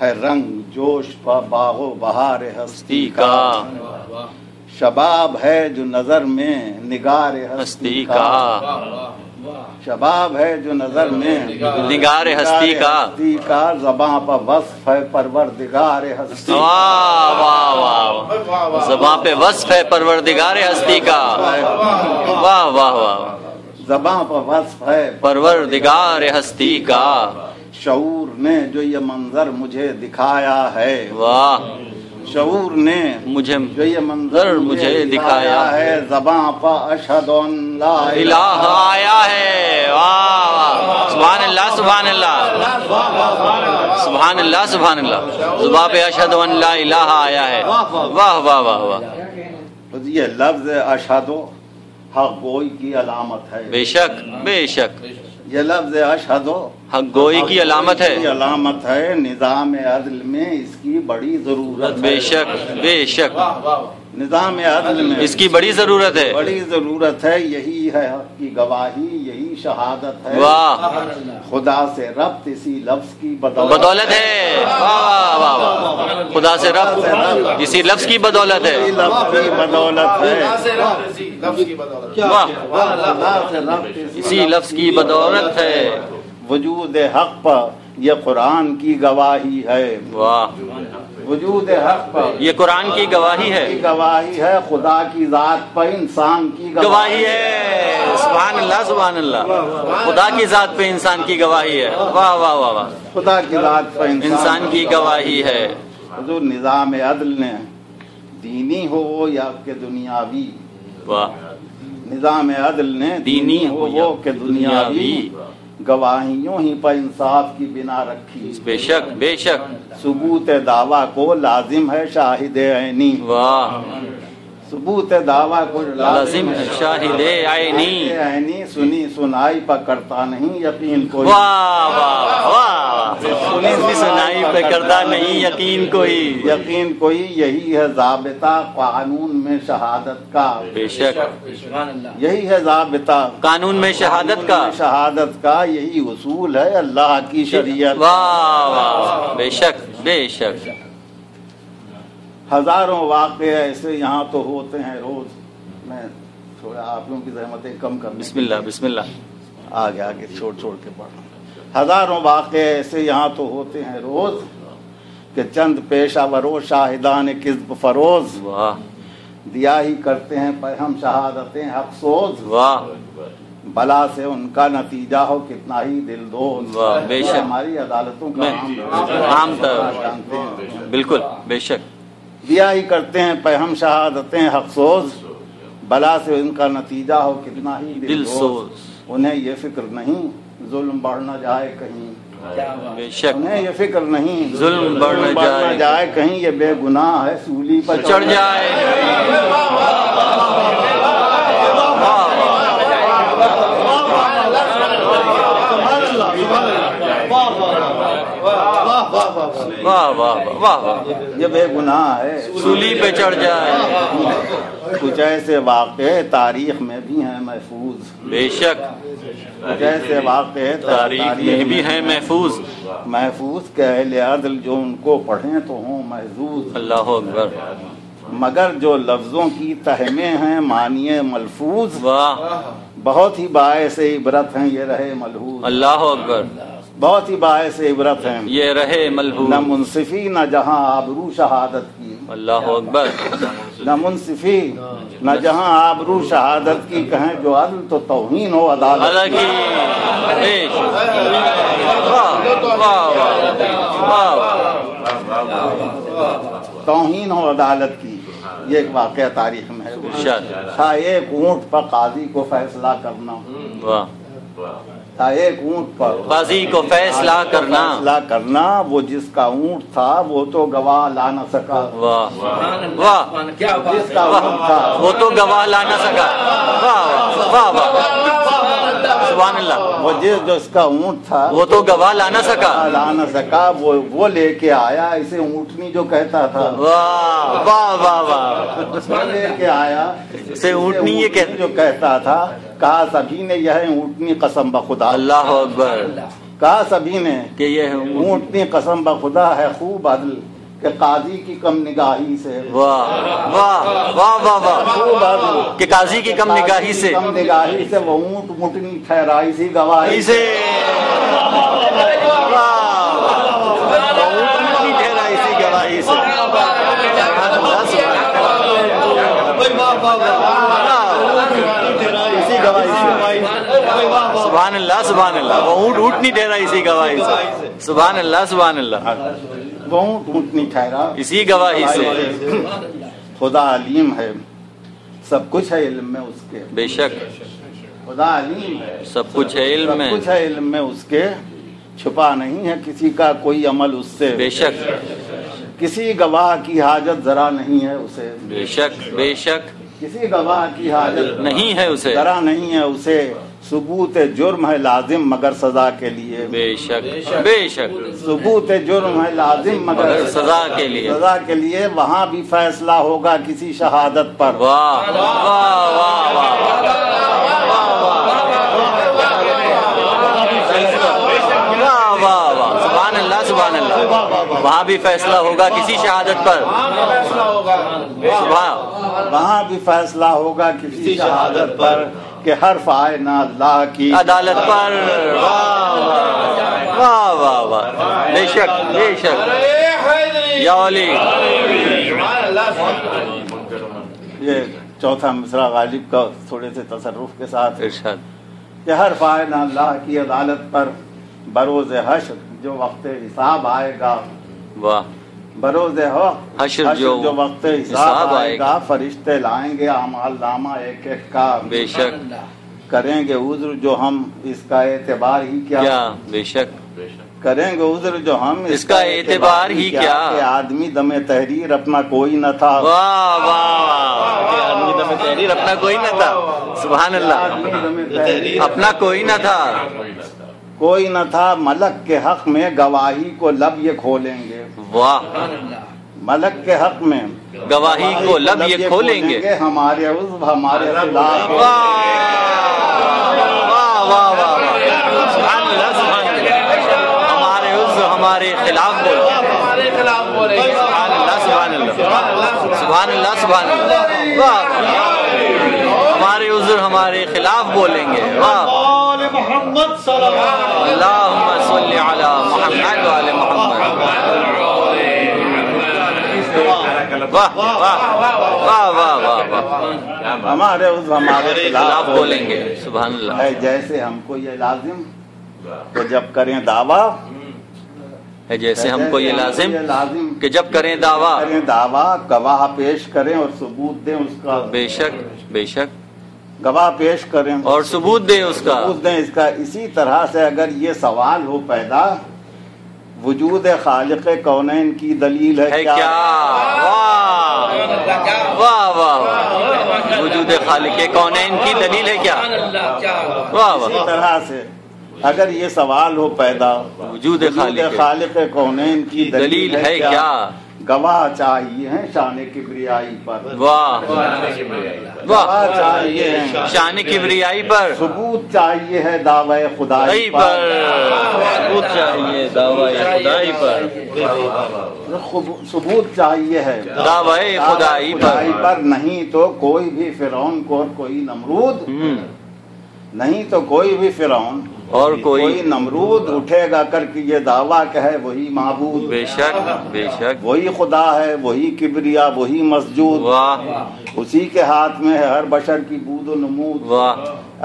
ہے رنگ جوش پا باغ و بہار ہستی کا، کا شباب ہے جو نظر میں نگار ہستی کا، شباب ہے جو نظر میں نگار ہستی کا، زباں پر وصف ہے پروردگار ہستی، واہ واہ واہ، زباں پہ وصف ہے پروردگار ہستی کا، واہ واہ واہ، زباں پر وصف ہے پروردگار ہستی کا، شعور نے جو یہ منظر مجھے دکھایا ہے، واہ، شعور نے مجھے جو یہ منظر مجھے دکھایا ہے، زباں پر اشہد ان لا الہ آیا ہے، واہ واہ، سبحان اللہ سبحان اللہ، سبحان اللہ سبحان اللہ، زباں پہ اشہد ان لا الہ آیا ہے، واہ واہ واہ واہ، یہ لفظ اشہد حق گوئی کی علامت ہے، بے شک بے شک، یہ لفظ اشہد حق گوئی کی علامت ہے، کی علامت ہے، نظام عدل میں اس کی بڑی ضرورت ہے، بے شک بے شک، نظام عدل میں اس کی بڑی ضرورت ہے، بڑی ضرورت ہے، یہی ہے حق کی گواہی، یہی شہادت ہے، واہ، خدا سے ربط اسی لفظ کی بدولت بدولت ہے، واہ واہ واہ، خدا سے رب اسی لفظ کی بدولت ہے، اسی لفظ کی بدولت ہے، واہ، خدا سے ربط اسی لفظ کی بدولت ہے، وجود حق پر یہ قرآن کی گواہی ہے، واہ، وجود حق پر یہ قرآن کی گواہی ہے، کی گواہی ہے، خدا کی ذات پر انسان کی گواہی ہے، سبحان اللہ سبحان اللہ، خدا کی ذات پہ انسان کی گواہی ہے، واہ واہ واہ واہ، خدا کی ذات پر انسان کی گواہی ہے، حضور نظام عدل نے دینی ہو یا کہ دنیاوی، واہ، نظام عدل نے دینی ہو کہ دنیاوی گواہیوں ہی پر انصاف کی بنا رکھی، بے شک بے شک، ثبوت دعویٰ کو لازم ہے شاہد عینی، واہ، ثبوت دعویٰ کو لازم ہے شاہد عینی، عینی، سنی سنائی پر کرتا نہیں یقین کوئی، واہ واہ واہ، سنی سنائی پہ کرتا نہیں یقین کوئی، یقین کوئی، یہی ہے ضابطہ قانون میں شہادت کا، بے شک، یہی ہے ضابطہ قانون میں شہادت کا، شہادت کا، یہی اصول ہے اللہ کی شریعت، واہ واہ، بے شک بے شک، ہزاروں واقعے ایسے یہاں تو ہوتے ہیں روز، میں تھوڑا آپ لوگوں کی زحمتیں کم کر بسم اللہ بسم اللہ، آگے آگے چھوڑ چھوڑ کے پڑھنا، ہزاروں واقعے ایسے یہاں تو ہوتے ہیں روز کہ چند پیشہ ورو شاہدان کذب فروز واہ دیا ہی کرتے ہیں پر ہم شہادتیں حق سوز، واہ بلا سے ان کا نتیجہ ہو کتنا ہی دل دوز، واہ، بے شک، ہماری عدالتوں کا عام طور جانتے ہیں، بالکل بے شک، دیا ہی کرتے ہیں پہ ہم شہادتیں حق سوز، بلا سے ان کا نتیجہ ہو کتنا ہی دل سوز، انہیں یہ فکر نہیں ظلم بڑھ نہ جائے کہیں، بے شک، انہیں یہ فکر نہیں ظلم بڑھ نہ جائے کہیں، یہ بے گناہ ہے سولی پر چڑھ جائے، واہ واہ واہ واہ، یہ بے گناہ ہے سولی پہ چڑھ جائے، کچھ ایسے واقعے تاریخ میں بھی ہیں محفوظ، بے شک، کچھ ایسے واقعے تاریخ میں بھی ہیں محفوظ، محفوظ کہ اہل عدل جو ان کو پڑھیں تو ہوں محظوظ، اللہ اکبر، مگر جو لفظوں کی تہ میں ہیں معنی ملفوظ، واہ، بہت ہی باعث عبرت ہیں یہ رہے ملحوظ، اللہ اکبر، بہت ہی باعث عبرت ہیں، یہ رہے ملحوظ، نہ منصفی نہ جہاں آبرو شہادت کی، اللہ اکبر، نہ منصفی نہ جہاں آبرو شہادت کی، کہیں جو عدل تو توہین ہو عدالت اللہ کی، بے شک، واہ واہ واہ، توہین ہو عدالت کی، یہ ایک واقعہ تاریخ میں ہے، ارشاد، تھا ایک اونٹ پر قاضی کو فیصلہ کرنا، واہ، تھا ایک اونٹ پر قاضی کو فیصلہ کرنا، فیصلہ کرنا، وہ جس کا اونٹ تھا وہ تو گواہ لا نہ سکا، واہ واہ، جس کا اونٹ تھا وہ تو گواہ لا نہ سکا، واہ واہ واہ، سبحان اللہ، وہ جس کا اونٹ تھا وہ تو گواہ لا نہ سکا، لا نہ سکا، وہ لے کے آیا، اسے اونٹنی جو کہتا تھا، واہ واہ واہ واہ، وہ لے کے آیا اسے اونٹنی یہ جو کہتا تھا، کہا سبھی نے یہ ہے اونٹنی قسم بخدا، اللہ اکبر، کہا سبھی نے کہ یہ اونٹنی قسم بخدا ہے خوب عدل کہ قاضی کی کم نگاہی سے، واہ واہ واہ واہ واہ، خوب عدل کہ قاضی کی کم نگاہی سے، کم نگاہی سے وہ اونٹ مٹنی ٹھہرائی سی گواہی سے، ٹھہرائی سی گواہی سے، سبحان اللہ سبحان اللہ، وہ اونٹ اونٹنی ٹھہرائی اسی گواہی سے، سبحان اللہ سبحان اللہ، وہ اونٹ اونٹنی ٹھہرا اسی گواہی سے، خدا علیم ہے سب کچھ ہے علم میں اس کے، بے شک خدا علیم ہے سب کچھ ہے علم میں، سب کچھ ہے علم میں اس کے، چھپا نہیں ہے کسی کا کوئی عمل اس سے، بے شک کسی گواہ کی حاجت ذرا نہیں ہے اسے، بے شک بے شک کسی گواہ کی حاجت نہیں ہے اسے، ذرا نہیں ہے اسے، ثبوت جرم ہے لازم مگر سزا کے لیے، بے شک بے شک ثبوت جرم ہے لازم مگر سزا کے لیے، سزا کے لیے، وہاں بھی فیصلہ ہوگا کسی شہادت پر، واہ واہ واہ واہ واہ، سبحان اللہ سبحان اللہ، وہاں بھی فیصلہ ہوگا کسی شہادت پر، وہاں بھی فیصلہ ہوگا کسی شہادت پر کہ حرف آئے نہ اللہ کی عدالت پر، واہ واہ واہ واہ، بے شک بے شک یا علی، یہ چوتھا مصرع غالب کا تھوڑے سے تصرف کے ساتھ، ارشاد، کہ حرف آئے نہ اللہ کی عدالت پر، بروز حشر جو وقت حساب آئے گا، واہ، بروز حشر جو وقت حساب آئے گا، فرشتے لائیں گے اعمال نامہ ایک ایک کا، بے شک کریں گے عذر جو ہم اس کا اعتبار ہی کیا، بے شک کریں گے عذر جو ہم اس کا اعتبار ہی کیا، کہ آدمی دم تحریر اپنا کوئی نہ تھا، واہ واہ، کہ آدمی دم تحریر اپنا کوئی نہ تھا، سبحان اللہ، اپنا کوئی نہ تھا، کوئی نہ تھا، ملک کے حق میں گواہی کو لب یہ کھولیں گے، واہ، ملک کے حق میں گواہی کو لب یہ کھولیں گے، ہمارے عضو ہمارے خلاف، واہ واہ واہ واہ، سبحان اللہ سبحان اللہ، ہمارے عضو ہمارے خلاف بولیں گے، سبحان اللہ سبحان اللہ، سبحان اللہ سبحان اللہ، واہ، ہمارے عذر ہمارے خلاف بولیں گے، واہ، محمد صلی اللہم صلی علی محمد وعلی محمد، واہ واہ واہ واہ واہ، ہمارے عضو ہمارے خلاف بولیں گے، سبحان اللہ، ہے جیسے ہم کو یہ لازم کہ جب کریں دعویٰ، ہے جیسے ہم کو یہ لازم کہ جب کریں دعویٰ گواہ پیش کریں اور ثبوت دیں اس کا، بے شک بے شک گواہ پیش کریں اور ثبوت دیں اس کا، ثبوت دیں اس کا، اسی طرح سے اگر یہ سوال ہو پیدا وجود خالق کونین کی دلیل ہے کیا، واہ واہ واہ، وجود خالق کونین کی دلیل ہے کیا، واہ واہ، اسی طرح سے اگر یہ سوال ہو پیدا وجود خالق کونین کی دلیل ہے کیا، گواہ چاہیے ہیں شان کبریائی پر، واہ گواہ چاہیے ہیں شان کبریائی پر، ثبوت چاہیے ہے دعوی خدائی پر، ثبوت چاہیے دعوی خدائی پر، ثبوت چاہیے ہے دعوی خدائی پر، نہیں تو کوئی بھی فرعون کو اور کوئی نمرود، نہیں تو کوئی بھی فرعون اور کوئی نمرود اٹھے گا کر کے یہ دعویٰ کہ ہے وہی معبود، بے شک بے شک، وہی خدا ہے، وہی کبریا، وہی مسجود، واہ، اسی کے ہاتھ میں ہے ہر بشر کی بود و نمود، واہ،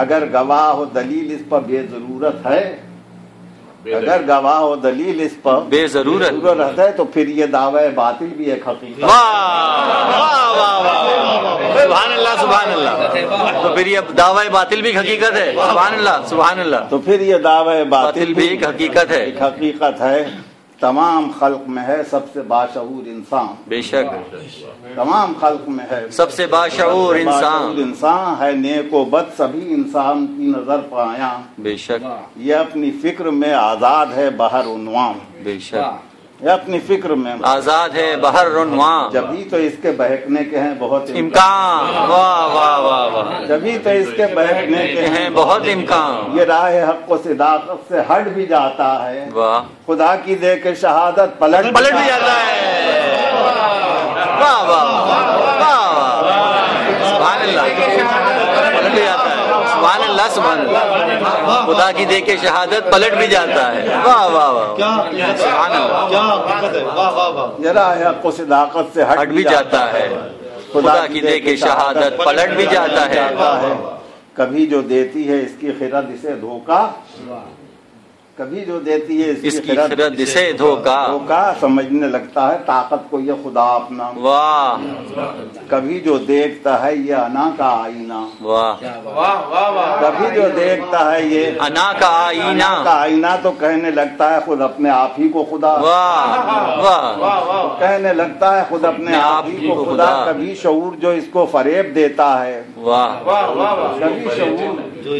اگر گواہ و دلیل اس پر بے ضرورت ہے، اگر گواہ و دلیل اس پر بے ضرورت ہے تو پھر یہ دعوی باطل بھی ایک حقیقت، سبحان اللہ سبحان اللہ، تو پھر یہ دعوی باطل بھی حقیقت ہے، سبحان اللہ سبحان اللہ، تو پھر یہ دعوی باطل بھی ایک حقیقت ہے، ایک حقیقت ہے، تمام خلق میں ہے سب سے باشعور انسان، بے شک تمام خلق میں ہے سب سے باشعور انسان ہے، نیک و بد سبھی انسان کی نظر پایا، بے شک یہ اپنی فکر میں آزاد ہے بہر عنوان، بے شک یہ اپنی فکر میں آزاد ہے بہر رنواں جبھی تو اس کے بہکنے کے ہیں بہت امکان، واہ واہ واہ واہ، جبھی تو اس کے بہکنے کے ہیں بہت امکان، یہ راہ حق و صداقت سے ہٹ بھی جاتا ہے، واہ خدا کی دے کے شہادت پلٹ بھی جاتا ہے، واہ واہ واہ سبحان اللہ، پلٹ بھی جاتا ہے، سبحان اللہ سبحان اللہ، خدا کی دے کے شہادت پلٹ بھی جاتا ہے، واہ واہ واہ سبحان اللہ، یہ راہ حق و صداقت سے ہٹ بھی جاتا ہے، خدا کی دے کے شہادت پلٹ بھی جاتا ہے، کبھی جو دیتی ہے اس کی خرد اسے دھوکا، کبھی جو دیتی ہے اس کی خرد اسے دھوکا سمجھنے لگتا ہے طاقت کو یہ خدا اپنا، واہ کبھی جو دیکھتا ہے یہ انا کا آئینہ، واہ کبھی جو دیکھتا ہے یہ انا کا آئینہ، آئینہ تو کہنے لگتا ہے خود اپنے آپ ہی کو خدا، واہ واہ کہنے لگتا ہے خود اپنے آپ ہی کو خدا، کبھی شعور جو اس کو فریب دیتا ہے، واہ کبھی شعور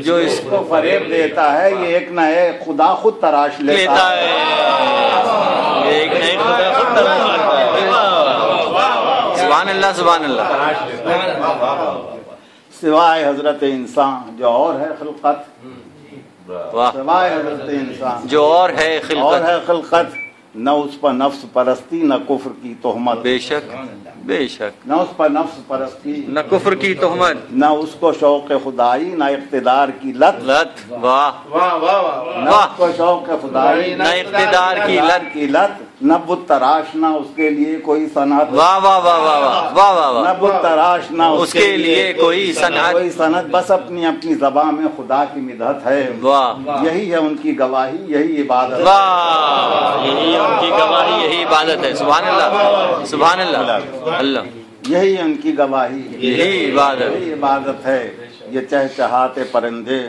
جو اس کو فریب دیتا ہے یہ ایک نہ ایک خدا خود تراش لیتا ہے، ایک نئے خدا خود تراش لیتا ہے، سبحان اللہ سبحان اللہ، سوائے حضرت انسان جو اور ہے خلقت، واہ سوائے حضرت انسان جو اور ہے خلقت، نہ اس پر نفس پرستی نہ کفر کی تہمت، بے شک بے شک، نہ اس پر نفس پرستی نہ کفر کی تہمت، نہ اس کو شوق خدائی نہ اقتدار کی لت، واہ نہ اس کو شوق خدائی نہ اقتدار کی لت، نہ بت تراش نہ اس کے لیے کوئی صنعت، واہ واہ واہ واہ واہ واہ نہ واہ، بت تراش نہ اس کے لیے کوئی صنعت، بس اپنی اپنی زبان میں خدا کی مدحت ہے، واہ یہی ہے ان کی گواہی، یہی عبادت، واہ یہی ان کی گواہی یہی عبادت ہے، سبحان اللہ سبحان اللہ اللہ، یہی ان کی گواہی یہی عبادت، یہی عبادت ہے، یہ چہچہاتے پرندے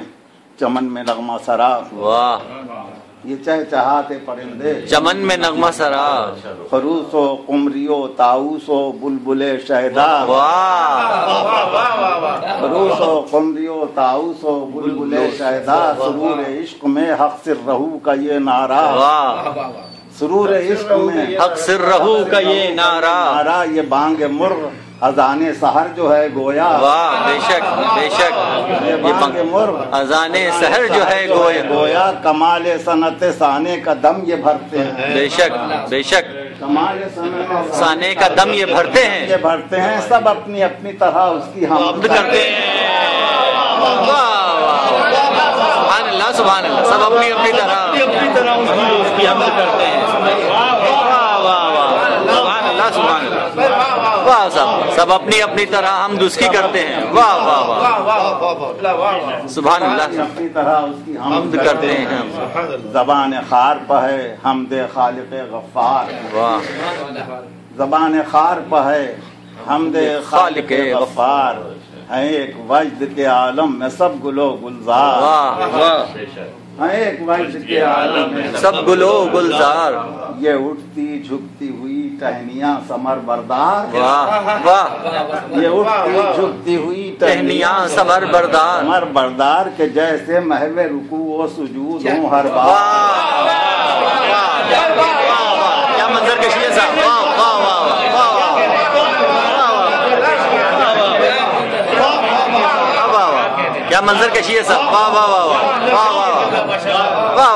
چمن میں نغمہ سرا، واہ یہ چہچہاتے پرندے چمن میں نغمہ سرا، خروس و قمری و طاؤس و بلبل شہدا، واہ خروس و قمری و طاؤس و بلبل شہدا، سرور عشق میں حق سر رہو کا یہ نعرہ، واہ سرور عشق میں حق سر رہو کا یہ نعرہ، یہ بانگ مرغ اذان سحر جو ہے گویا، واہ بے شک بے شک، یہ بانگ مرغ اذان سحر جو ہے گویا، کمال صنعت سانے کا دم یہ بھرتے ہیں، بے شک بے شک، کمال سانے کا دم یہ بھرتے ہیں، سب اپنی اپنی طرح اس کی حمد کرتے ہیں، سبحان اللہ سبحان اللہ، سب اپنی اپنی طرح اس کی حمد کرتے ہیں، واہ واہ واہ سبحان اللہ سبحان اللہ، واہ سب اپنی اپنی طرح حمد اس کی کرتے ہیں، واہ واہ واہ سبحان اللہ، اپنی طرح اس کی حمد کرتے ہیں، زبان خار پہ ہے حمد خالق غفار، واہ زبان خار پہ ہے حمد خالق غفار، ہے ایک وجد کے عالم میں سب گلو گلزار، واہ واہ ہے ایک وجد کے عالم میں سب گلو گلزار، یہ اٹھتی جھکتی ہوئی ٹہنیاں سمر بردار، واہ واہ یہ اٹھتی جھکتی ہوئی ٹہنیاں سمر بردار، سمر بردار کے جیسے محو رکوع و سجود ہوں ہر بار، واہ واہ کیا منظر کشی ہے صاحب، واہ واہ واہ واہ کیا منظر کشی ہے صاحب، واہ واہ واہ واہ واہ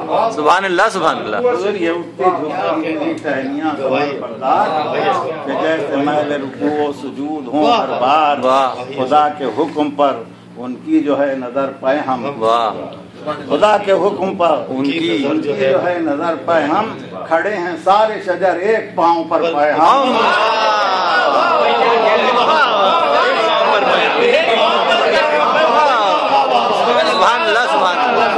واہ، سبحان اللہ سبحان اللہ، یہ اٹھتی جھکتی ہوئی ٹہنیاں سمر بردار کہ جیسے محو رکوع و سجود ہوں ہر بار، خدا کے حکم پر ان کی جو ہے نظر پہ ہم، واہ خدا کے حکم پر ان کی جو ہے نظر پہ ہم، کھڑے ہیں سارے شجر ایک پاؤں پر پہ ہم، سبحان اللہ سبحان اللہ،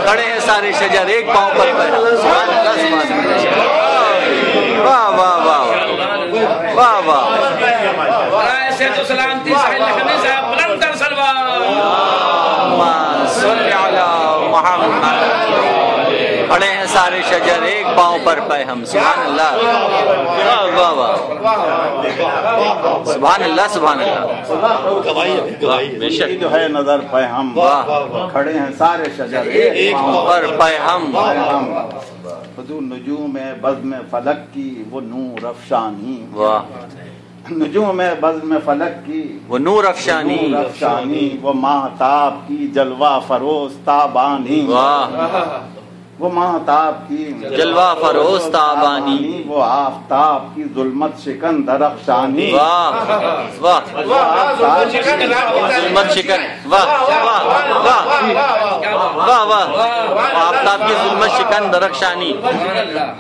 کھڑے ہیں سارے شجر ایک پاؤں پر پہ، سبحان اللہ سبحان اللہ، واہ واہ واہ واہ واہ، سلامتی صلی علی محمد، کھڑے ہیں سارے شجر ایک پاؤں پر پہ ہم، سبحان اللہ، واہ واہ سبحان اللہ سبحان اللہ، بے شک جو ہے نظر پہ ہم، واہ کھڑے ہیں سارے شجر ایک پاؤں پر پہ ہم، حضور نجوم بزم فلک کی وہ نور افشانی، واہ نجوم بزم فلک کی وہ نور افشانی، نور افشانی، وہ ماہتاب کی جلوہ فروز تابانی، واہ وہ ماہتاب کی جلوہ فروز تابانی، وہ آفتاب کی ظلمت شکن درخشانی، واہ واہ ظلمت شکن، واہ واہ واہ واہ واہ آفتاب کی ظلمت شکن درخشانی،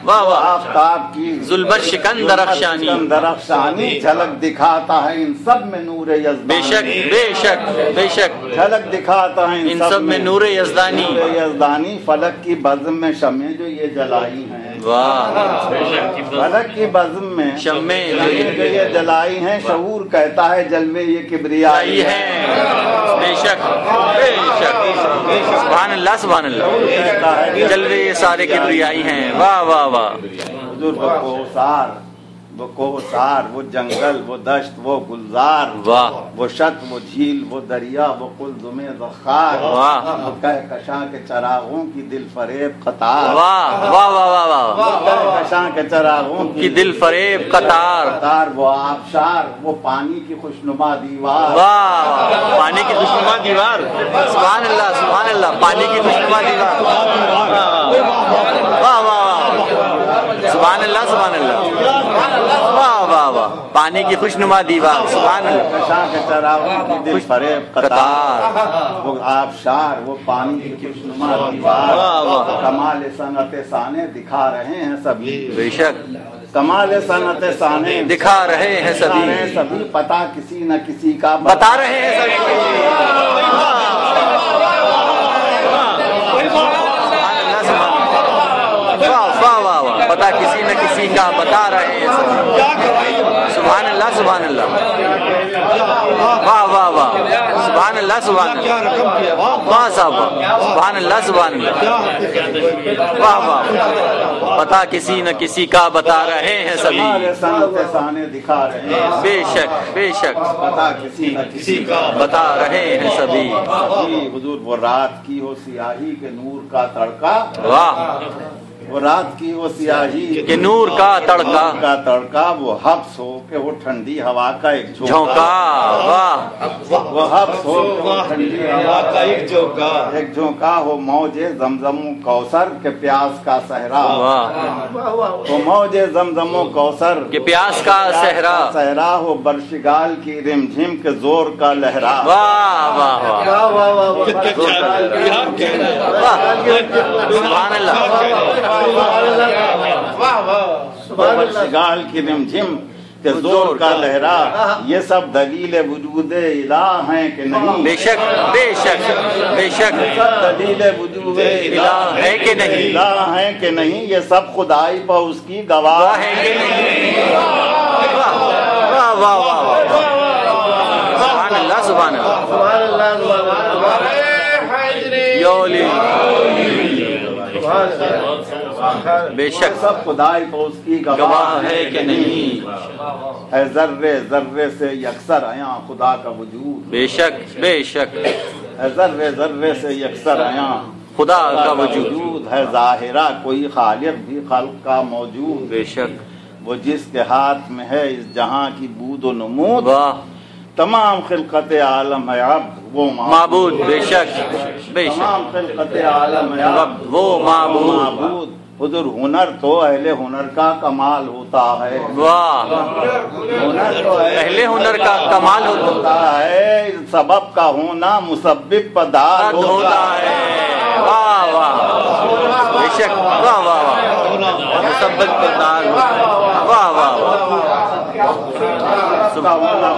واہ واہ آفتاب کی ظلمت شکن درخشانی، درخشانی، جھلک دکھاتا ہے ان سب میں نور یزدانی، بے شک بے شک بے شک جھلک دکھاتا ہے ان سب میں نور یزدانی، نور یزدانی، فلک کی بزم میں شمیں جو یہ جلائی ہیں، واہ فلک کی بزم میں شمیں جو یہ جلائی ہیں، شعور کہتا ہے جلوے یہ کبریائی ہے، بے شک بے شک سبحان اللہ سبحان اللہ، جلوے یہ سارے کبریائی ہیں، واہ واہ واہ حضور وہ کوثر، وہ جنگل، وہ دشت، وہ گلزار، واہ وہ شط، وہ جھیل، وہ دریا، وہ قلزم ذخار، واہ وہ کہکشاں کے چراغوں کی دل فریب قطار، واہ واہ واہ واہ واہ کہکشاں کے چراغوں کی دل فریب قطار، قطار، وہ آبشار، وہ پانی کی خوشنما دیوار، واہ پانی کی خوشنما دیوار، سبحان اللہ پانی کی خوشنما دیوار، واہ واہ سبحان اللہ واہ واہ واہ پانی کی خوشنما دیوار، سبحان اللہ کہکشاں کے چراغوں کی دل فریب قطار، وہ آبشار، وہ پانی کی خوشنما دیوار، واہ واہ کمال صنعت ثانے دکھا رہے ہیں سبھی، بے شک کمال صنعت ثانے دکھا رہے ہیں سبھی، سبھی پتہ کسی نہ کسی کا بتا رہے ہیں سبھی، پتا کسی نہ کسی کا بتا رہے ہیں سبحان اللہ واہ واہ واہ سبحان اللہ واہ صاحب سبحان اللہ واہ واہ پتا کسی نہ کسی کا بتا رہے ہیں سبھی، بے شک بے شک پتہ کسی نہ کسی کا بتا رہے ہیں سبھی، حضور وہ رات کی ہو سیاہی کے نور کا تڑکا، واہ وہ رات کی وہ سیاہی کہ نور کا تڑکا، وہ حبس ہو کہ وہ ٹھنڈی ہوا کا ایک جھونکا، واہ وہ حبس ہو کہ وہ ٹھنڈی ہوا کا ایک جھونکا ہو، موج زمزم و کوثر کے پیاس کا صحرا، وہ موج زمزم و کوثر کہ پیاس کا صحرا ہو، برشگال کی رمجھم کے زور کا لہرا، واہ واہ واہ سبحان اللہ برشگال کی رمجھم کے زور کا لہرا، یہ سب دلیل وجود الہ ہیں کہ نہیں، بے شک بے شک بے شک سب دلیل وجود الہ ہے کہ نہیں، الہ ہیں کہ نہیں، یہ سب خدائی پر اس کی گواہ ہے کہ نہیں، واہ واہ واہ سبحان اللہ یولی بے شک سب خدائی پر اس کی گواہ ہے کہ نہیں، ہے ذرے ذرے سے یکسر عیاں خدا کا وجود، بے شک بے شک ہے ذرے ذرے سے یکسر عیاں خدا کا وجود، ہے ظاہرہ کوئی خالق بھی خلق کا موجود، بے شک وہ جس کے ہاتھ میں ہے اس جہاں کی بود و نمود، واہ تمام خلقت عالم ہے عبد وہ معبود، بے شک بے شک تمام خلقت عالم ہے عبد وہ معبود، حضور ہنر تو اہل ہنر کا کمال ہوتا ہے، واہ اہل ہنر کا کمال ہوتا ہے، سبب کا ہونا مسبب پر دال ہوتا ہے، واہ واہ بے شک واہ واہ واہ مسبب پر دال واہ واہ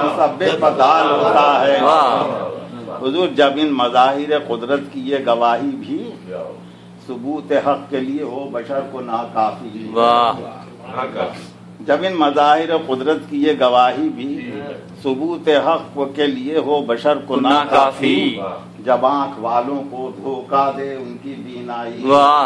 مسبب پر دال ہوتا ہے، واہ حضور جب ان مظاہر قدرت کی یہ گواہی بھی ثبوت حق کے لیے ہو بشر کو ناکافی، واہ جب ان مظاہر قدرت کی یہ گواہی بھی ثبوت حق کے لیے ہو بشر کو ناکافی، جب آنکھ والوں کو دھوکا دے ان کی بینائی، واہ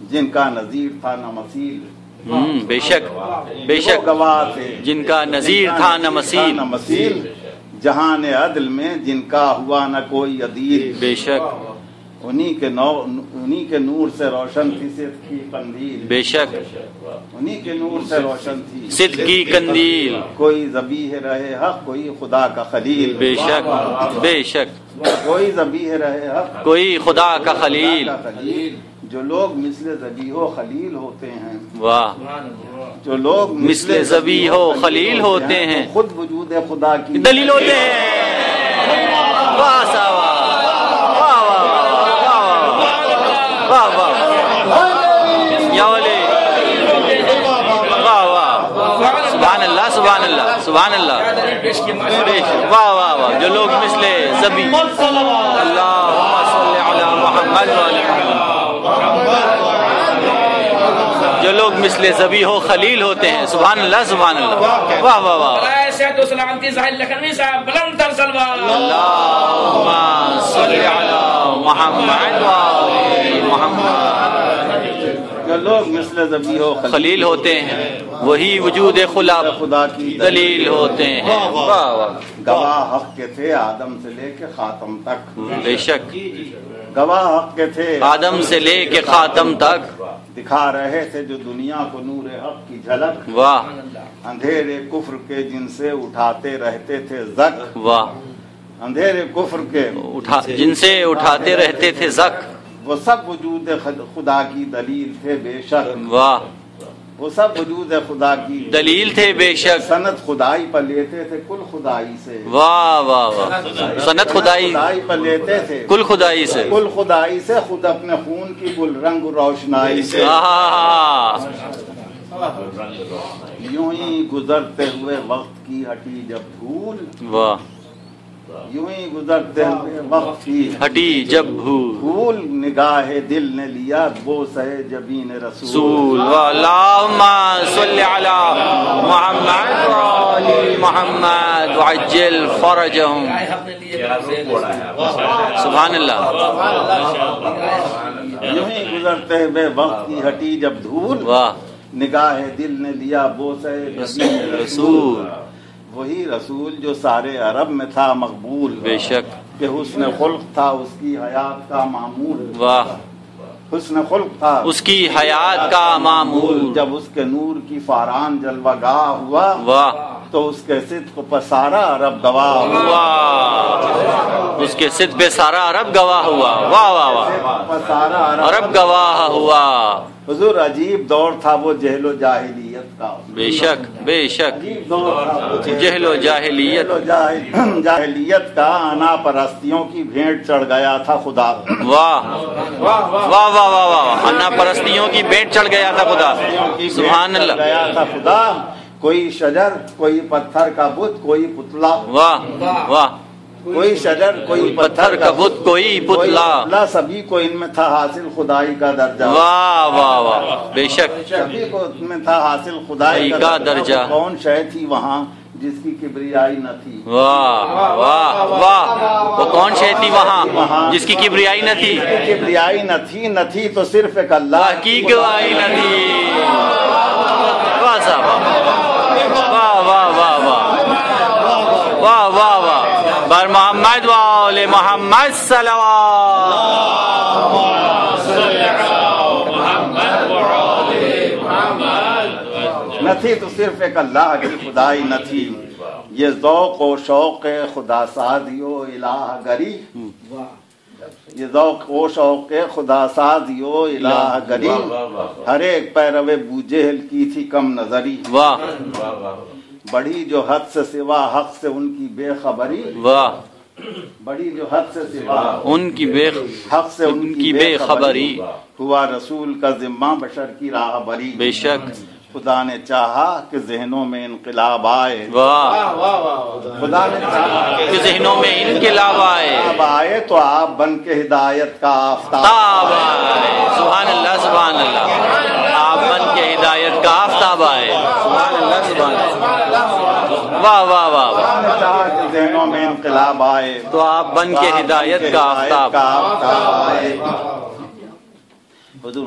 جن کا نظیر تھا نہ مثیل، بے شک بے شک، گواہ تھے جن کا نظیر تھا نہ مثیل، نہ مثیل، جہان عدل میں جن کا ہوا نہ کوئی عدیل، بے شک انہی کے نور سے روشن تھی صدق کی قندیل، بے شک انہی کے نور سے روشن تھی صدق کی قندیل، کوئی ذبیح رہے حق کوئی خدا کا خلیل، بے شک بے شک، کوئی ذبیح رہے حق کوئی خدا کا خلیل، جو لوگ مثل ذبیح و خلیل ہوتے ہیں، واہ، جو لوگ مثل ذبیح و خلیل ہوتے ہیں تو خود وجود خدا کی دلیل ہوتے ہیں، واہ صاحب، واہ واہ واہ واہ یا ولی، واہ واہ، سبحان اللہ سبحان اللہ سبحان اللہ، واہ واہ واہ، جو لوگ مثل ذبیح، اللہم صلی علی محمد وعلی محمد، جو لوگ مثل ذبیح و خلیل ہوتے ہیں، سبحان اللہ سبحان اللہ، واہ واہ واہ، اللہم صلی علی محمد وعلی محمد، جو لوگ مثل ذبیح و خلیل ہوتے ہیں وہی وجود خدا کی دلیل ہوتے ہیں، واہ واہ، گواہ حق کے تھے آدم سے لے کے خاتم تک، بے شک گواہ حق کے تھے آدم سے لے کے خاتم تک، دکھا رہے تھے جو دنیا کو نور حق کی جھلک، واہ اندھیرے کفر کے جن سے اٹھاتے رہتے تھے زک، واہ، اندھیرے کفر کے جن سے اٹھاتے رہتے تھے زک، وہ سب وجود خدا کی دلیل تھے بے شک، واہ، وہ سب وجود خدا کی دلیل تھے بے شک، سند خدائی پر لیتے تھے کل خدائی سے، واہ واہ واہ، سنت خدائی پر لیتے تھے کل خدائی سے، کل خدائی سے، خود اپنے خون کی گل رنگ روشنائی سے، یوں ہی گزرتے ہوئے وقت کی ہٹی جب دھول، واہ، یوں ہی گزرتے ہوئے وقت کی ہٹی جب بھول، نگاہ دل نے لیا بوس ہے جبین رسول، رسول، اللہم صلی علی محمد وعلی محمد وعجل فرجہم، سبحان اللہ، یوں ہی گزرتے ہوئے وقت کی ہٹی جب دھول، واہ، نگاہ دل نے لیا بوس ہے جبین رسول، وہی رسول جو سارے عرب میں تھا مقبول، بے شک، کہ حسن خلق تھا اس کی حیات کا معمول، واہ، حسن خلق تھا اس کی حیات کا معمول، جب اس کے نور کی فاران جلوہ گاہ ہوا، واہ، تو اس کے صدق پر سارا عرب گواہ ہوا، واہ، اس کے صدق پہ سارا عرب گواہ ہوا، واہ واہ واہ، پر سارا عرب گواہ ہوا، حضور عجیب دور تھا وہ جہل و جاہلیت کا، بے شک بے شک، عجیب دور تھا وہ جہل و جاہلیت، جاہلیت کا، انا پرستیوں کی بھیڑ چڑھ گیا تھا خدا، واہ واہ واہ واہ واہ، انا پرستیوں کی بھیٹ چڑھ گیا تھا خدا، سبحان اللہ، گیا تھا خدا، کوئی شجر کوئی پتھر کا بت کوئی پتلا، واہ واہ، کوئی شجر کوئی پتھر کا بت کوئی پتلا، سبھی کو ان میں تھا حاصل خدائی کا درجہ، واہ واہ واہ، بے شک سبھی کو ان میں تھا حاصل خدائی کا درجہ، کون شے تھی وہاں جس کی کبریائی نہ تھی، واہ واہ واہ، وہ کون شے تھی وہاں جس کی کبریائی نہ تھی، کبریائی نہ تھی تو صرف ایک اللہ کی گواہی نہ تھی، واہ صاحب، واہ واہ واہ واہ واہ واہ واہ، بر محمد و آل محمد صلوات، نہ تھی تو صرف ایک اللہ کی خدائی نہ تھی، یہ ذوق و شوق خدا سازیو الہ گری، یہ ذوق و شوق خدا سازیو الہ گری، ہر ایک پیرو بو جہل کی تھی کم نظری، واہ، بڑی جو حد سے سوا حق سے ان کی بے خبری، واہ، بڑی جو حد سے سوا ان کی حق سے ان کی بے خبری، خبری، ہوا رسول کا ذمہ بشر کی راہ بری، بے شک، خدا نے چاہا کہ ذہنوں میں انقلاب آئے، واہ، خدا نے چاہا کہ ذہنوں میں انقلاب آئے تو آپ بن کے ہدایت کا آفتاب آئے، سبحان اللہ سبحان اللہ، آپ بن کے ہدایت کا آفتاب آئے، سبحان اللہ سبحان اللہ، واہ واہ واہ، خدا نے چاہا کہ ذہنوں میں انقلاب آئے تو آپ بن کے ہدایت کا آفتاب، آئے، حضور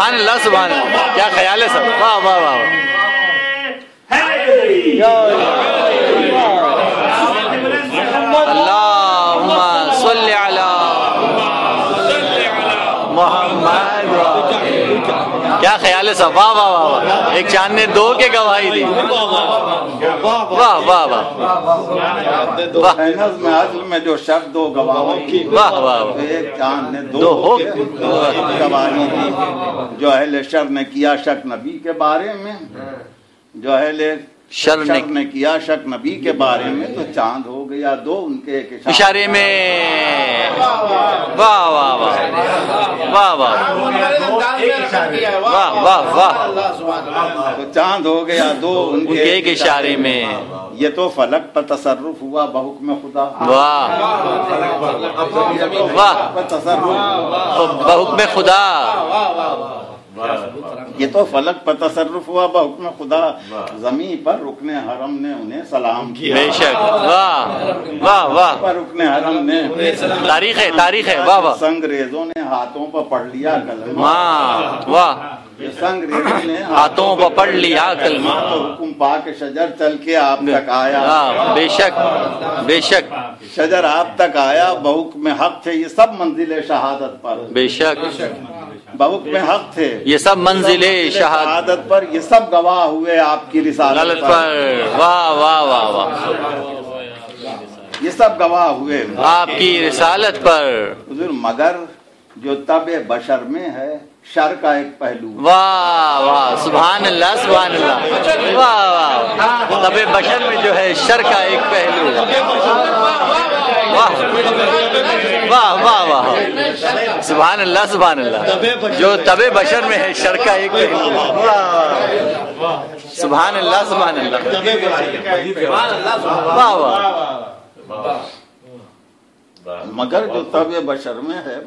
سبحان اللہ سبحان اللہ. کیا خیال ہے سب. واہ واہ واہ. اللہم صلی علی محمد. کیا خیال ہے سب. واہ واہ واہ. ایک چاند نے دو کے گواہی دی. واہ واہ واہ. نظم عزل میں جو شرط دو گواہوں کی. واہ واہ. ایک چاند نے دو گواہی دی. جو اہل شر نے کیا شک نبی کے بارے میں, جو اہل شر نے کیا شک نبی کے بارے میں, تو چاند ہو گیا دو ان کے ایک اشارے میں. واہ واہ واہ واہ واہ واہ واہ واہ. تو چاند ہو گیا دو ان کے ایک اشارے میں. یہ تو فلک پر تصرف ہوا بحکم خدا. واہ واہ. تصرف بحکم خدا. یہ تو فلک پر تصرف ہوا بحکم خدا. زمین پر رکن حرم نے انہیں سلام کیا. بے شک. واہ واہ واہ. پر رکن حرم نے تاریخ ہے تاریخ ہے. واہ واہ. سنگریزوں نے ہاتھوں پر پڑھ لیا کلمہ. واہ. سنگریزوں نے ہاتھوں پر پڑھ لیا کلمہ. تو حکم پا کے شجر چل کے آپ تک آیا. بے شک بے شک. شجر آپ تک آیا بحکم حق تھے یہ سب منزل شہادت پر. بے شک. بحکم حق تھے یہ سب منزل شہادت پر. یہ سب گواہ ہوئے آپ کی رسالت پر. واہ واہ واہ واہ. یہ سب گواہ ہوئے آپ کی رسالت پر. حضور مگر جو طبع بشر میں ہے شر کا ایک پہلو. واہ واہ. سبحان اللہ سبحان اللہ. واہ واہ. طبع بشر میں جو ہے شر کا ایک پہلو. واہ واہ واہ واہ. سبحان اللہ سبحان اللہ. جو طبع بشر میں ہے شر کا ایک پہلو. سبحان اللہ سبحان اللہ. واہ واہ. مگر جو طبع بشر میں ہے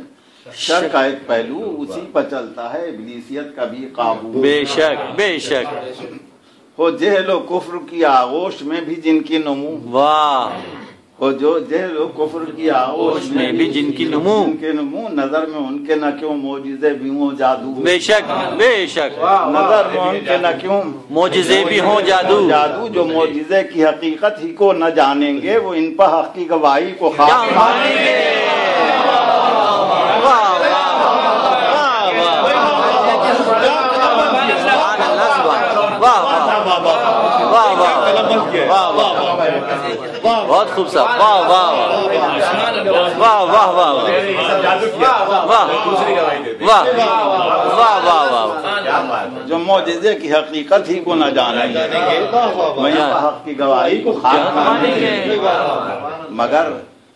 شر کا ایک پہلو اسی پر چلتا ہے ابلیسیت کا بھی قابو. بے شک بے شک. ہو جہل و کفر کی آغوش میں بھی جن کی نمو. واہ. ہو جو جہل و کفر کی آغوش میں بھی جن کی نمو. جن کے نمو نظر میں ان کے نہ کیوں معجزے بھی ہوں جادو. بے شک بے شک. نظر میں ان کے نہ کیوں معجزے بھی ہوں جادو. جادو جو معجزے کی حقیقت ہی کو نہ جانیں گے وہ ان پر حق کی گواہی کو خاک مانیں گے. بہت خوبصورت. واہ واہ واہ واہ واہ واہ واہ واہ واہ. جو معجزے کی حقیقت ہی کو نہ جانیں گے وہیں حق کی گواہی کو خاک مانیں گے. مگر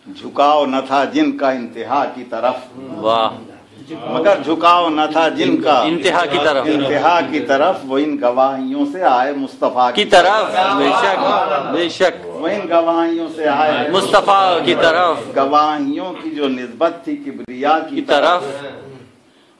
جھکاؤ نہ تھا جن کا انتہا کی طرف. واہ. مگر جھکاؤ نہ تھا جن کا انتہا کی طرف. انتہا کی طرف وہ ان گواہیوں سے آئے مصطفیٰ کی طرف. بے شک بے شک. وہ ان گواہیوں سے آئے مصطفیٰ کی طرف. گواہیوں کی جو نسبت تھی کبریا کی طرف.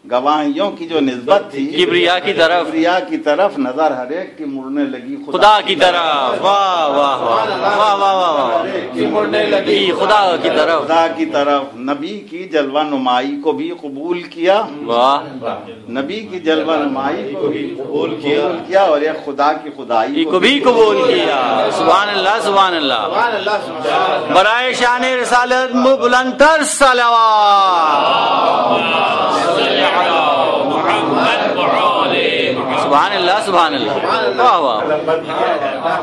گواہیوں کی جو نسبت تھی کبریا کی طرف. کبریا کی طرف نظر ہر ایک کی مڑنے لگی خدا کی طرف. واہ واہ واہ واہ واہ. مڑنے لگی خدا کی طرف. خدا کی طرف. نبی کی جلوہ نمائی کو بھی قبول کیا. واہ. نبی کی جلوہ نمائی کو بھی قبول کیا اور ایک خدا کی خدائی کو بھی قبول کیا. سبحان اللہ سبحان اللہ. برائے شان رسالت بلند تر صلوات. سبحان اللہ سبحان اللہ. واہ واہ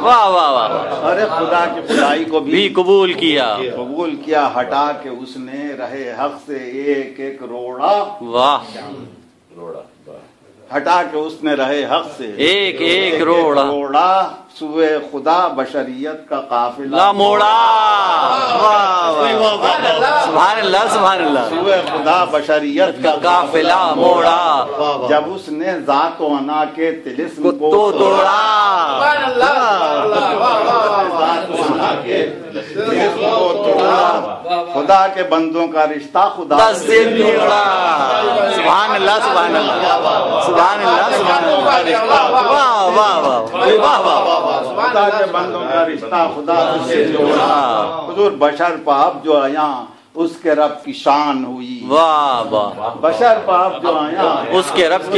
واہ واہ واہ. ارے خدا کی خدائی کو بھی قبول کیا. قبول کیا. ہٹا کے اس نے رہے حق سے ایک ایک روڑا. واہ. ہٹا کے اس نے رہے حق سے ایک ایک روڑا. سوئے خدا بشریت کا قافلہ موڑا. سبحان اللہ سبحان اللہ. سوئے خدا بشریت کا قافلہ موڑا. جب اس نے ذات و انا کے طلسم کو توڑا. خدا کے بندوں کا رشتہ خدا سے جوڑا. سبحان اللہ سبحان اللہ. سبحان اللہ سبحان اللہ. واہ واہ واہ واہ واہ. خدا کے بندوں کا رشتہ خدا سے جوڑا. حضور بشر پاپ جو آیا اس کے رب کی شان ہوئی، واہ واہ، بشر پاپ جو آیا اس کے رب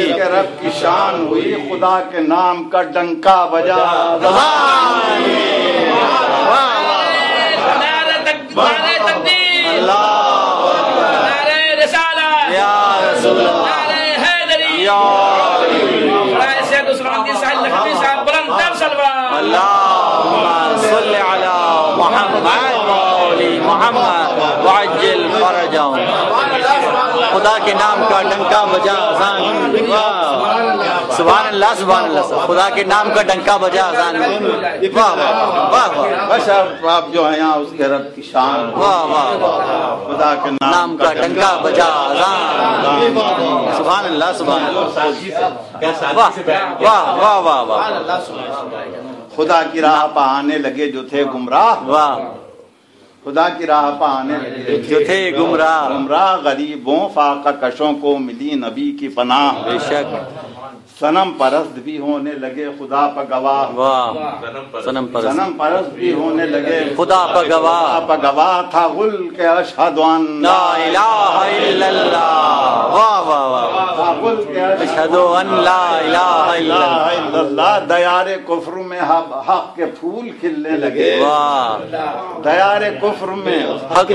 کی شان ہوئی، خدا کے نام کا ڈنکا بجا، خدا کے نام کا ڈنکا بجا اذان، سبحان اللہ سبحان اللہ، خدا کے نام کا ڈنکا بجا اذان، واہ واہ واہ، بشر پاپ جو آیا اس کے رب کی شان، واہ واہ، خدا کے نام کا ڈنکا بجا اذان، سبحان اللہ سبحان اللہ، واہ واہ واہ واہ واہ، خدا کی راہ پہ آنے لگے جو تھے گمراہ، واہ، خدا کی راہ پہ آنے لگے جو تھے گمراہ، غریبوں فاقہ کشوں کو ملی نبی کی پناہ، بے شک، صنم پرست بھی ہونے لگے خدا پہ گواہ، واہ، صنم پرست بھی ہونے لگے خدا پہ گواہ تھا غل کے اشہد ان لا الہ الا اللہ، واہ واہ واہ، اشہد ان لا الہ الا اللہ، دیار کفر میں حق کے پھول کھلنے لگے، واہ، دیار کفر میں حق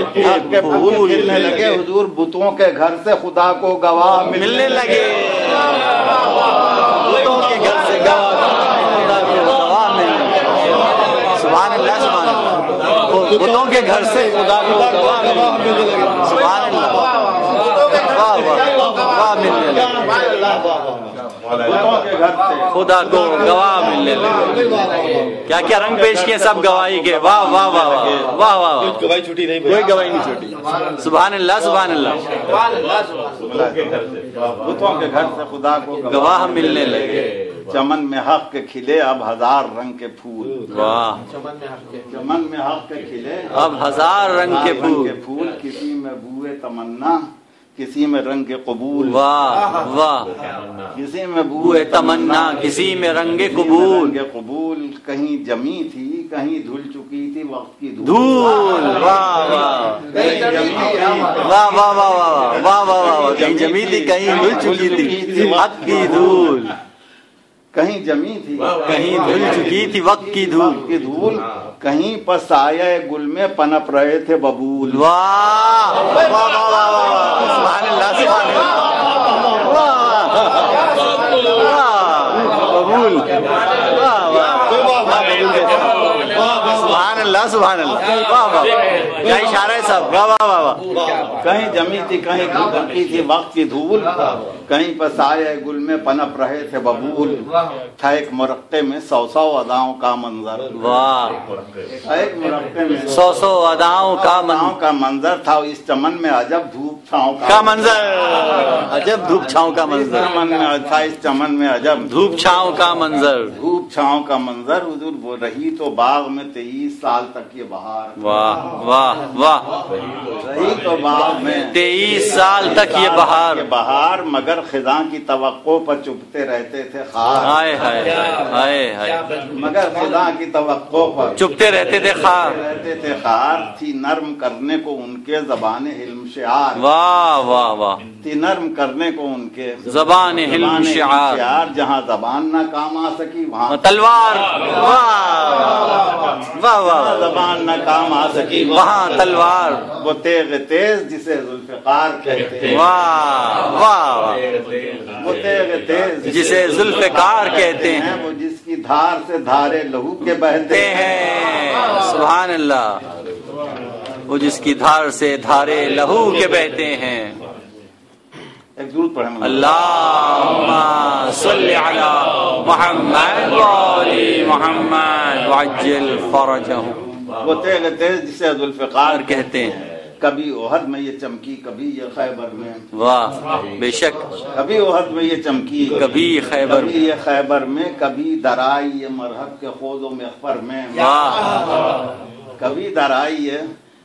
کے پھول کھلنے لگے، حضور بتوں کے گھر سے خدا کو گواہ ملنے لگے، بتوں کے گھر سے گواہ ملنے، سبحان اللہ سبحان اللہ، بتوں کے گھر سے خدا کو گواہ ملنے لگے، سبحان اللہ، واہ واہ ملنے لگے، خدا کو گواہ ملنے لگے، کیا کیا رنگ پیش کیے سب گواہی کے، واہ واہ واہ واہ واہ، گواہی چھوٹی نہیں، کوئی گواہی نہیں چھوٹی، سبحان اللہ سبحان اللہ، بتوں کے گھر سے خدا کو گواہ ملنے لگے، چمن میں حق کے کھلے اب ہزار رنگ کے پھول، واہ، چمن میں حق کے کھلے اب ہزار رنگ کے پھول، کسی میں بوئے تمنا کسی میں رنگ قبول، واہ واہ، کسی میں بوئے تمنا کسی میں رنگ قبول، کہیں جمی تھی کہیں دھل چکی تھی وقت کی دھول، واہ واہ واہ واہ واہ واہ واہ، کہیں جمی تھی کہیں دھل چکی تھی وقت کی دھول، کہیں جمی تھی کہیں دھل چکی تھی وقت کی دھول، کہیں پر سایہ گل میں پنپ رہے تھے ببول، واہ واہ واہ واہ واہ، سبحان اللہ سبحان اللہ، ببول، سبحان اللہ سبحان اللہ، واہ واہ، کیا اشارہ ہے صاحب، واہ واہ واہ واہ، کہیں جمی تھی کہیں دھلکی تھی وقت کی دھول، کہیں پر سایہ گل میں پنپ رہے تھے ببول، تھا ایک مرقع میں 100 اداؤں کا منظر، واہ، ایک مرقع میں 100 اداؤں کا منظر تھا، اس چمن میں عجب دھوپ چھاؤں کا منظر، عجب دھوپ چھاؤں کا منظر، تھا اس چمن میں عجب دھوپ چھاؤں کا منظر، حضور وہ رہی تو باغ میں 23 سال تک یہ بہار، واہ واہ واہ، رہی تو باغ میں 23 سال تک یہ بہار، مگر خزاں کی توقع پر چپتے رہتے تھے خار، ہائے ہائے ہائے ہائے، مگر خزاں کی توقع پر چپتے رہتے تھے خار، تھی نرم کرنے کو ان کے زبان حلم شعار، واہ واہ واہ، تھی نرم کرنے کو ان کے زبان حلم شعار، جہاں زبان نہ کام آ سکی وہاں تلوار، واہ واہ، زبان نہ کام آ سکی وہاں تلوار، وہ تیغ تیز جسے ذوالفقار کہتے ہیں، واہ واہ، وہ تیغ تیز جسے ذوالفقار کہتے ہیں، وہ جس کی دھار سے دھارے لہو کے بہتے ہیں، سبحان اللہ، وہ جس کی دھار سے دھارے لہو کے بہتے ہیں، ایک درود پڑھیں، اللہم صلی علی محمد وآل محمد وعجل فرجہم، وہ تیغ تیز جسے ذوالفقار کہتے ہیں، کبھی احد میں یہ چمکی کبھی یہ خیبر میں، واہ بے شک، کبھی احد میں یہ چمکی کبھی خیبر، کبھی یہ خیبر میں، کبھی درائی یہ مرحب کے خوض و مغفر میں، واہ، کبھی درائی یہ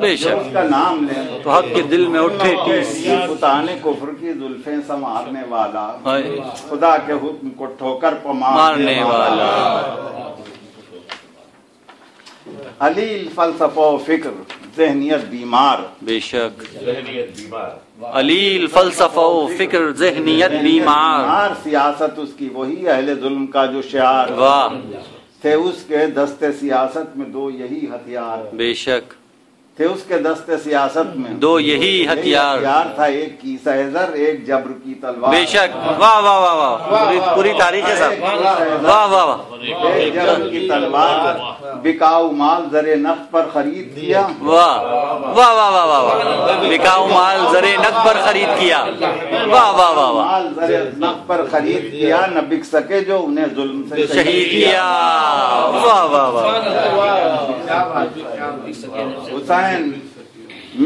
بے جو شک اس کا نام لیں تو حق کے دل میں اٹھے ٹیس، بتان کفر کی زلفیں سنوارنے والا، ہائے خدا کے حکم کو ٹھوکر پر مارنے والا، علیل فلسفہ و فکر ذہنیت بیمار، بے شک علیل فلسفہ و فکر ذہنیت بیمار، سیاست اس کی وہی اہل ظلم کا جو شعار، واہ تھے اس کے دست سیاست میں دو یہی ہتھیار، بے شک تھے اس کے دست سیاست میں دو یہی ہتھیار، تھا، ایک کی سہزر ایک جبر کی تلوار، بے شک واہ واہ واہ واہ، پوری تاریخ ہے صاحب، واہ واہ واہ، ایک جبر کی تلوار، بکاؤ مال زر نقد پر خرید کیا، واہ واہ واہ واہ واہ، بکاؤ مال زرے نقد پر خرید کیا، واہ واہ واہ واہ، مال زر نقد پر خرید کیا، نہ بک سکے جو انہیں ظلم سے شہید کیا، واہ واہ واہ، حسین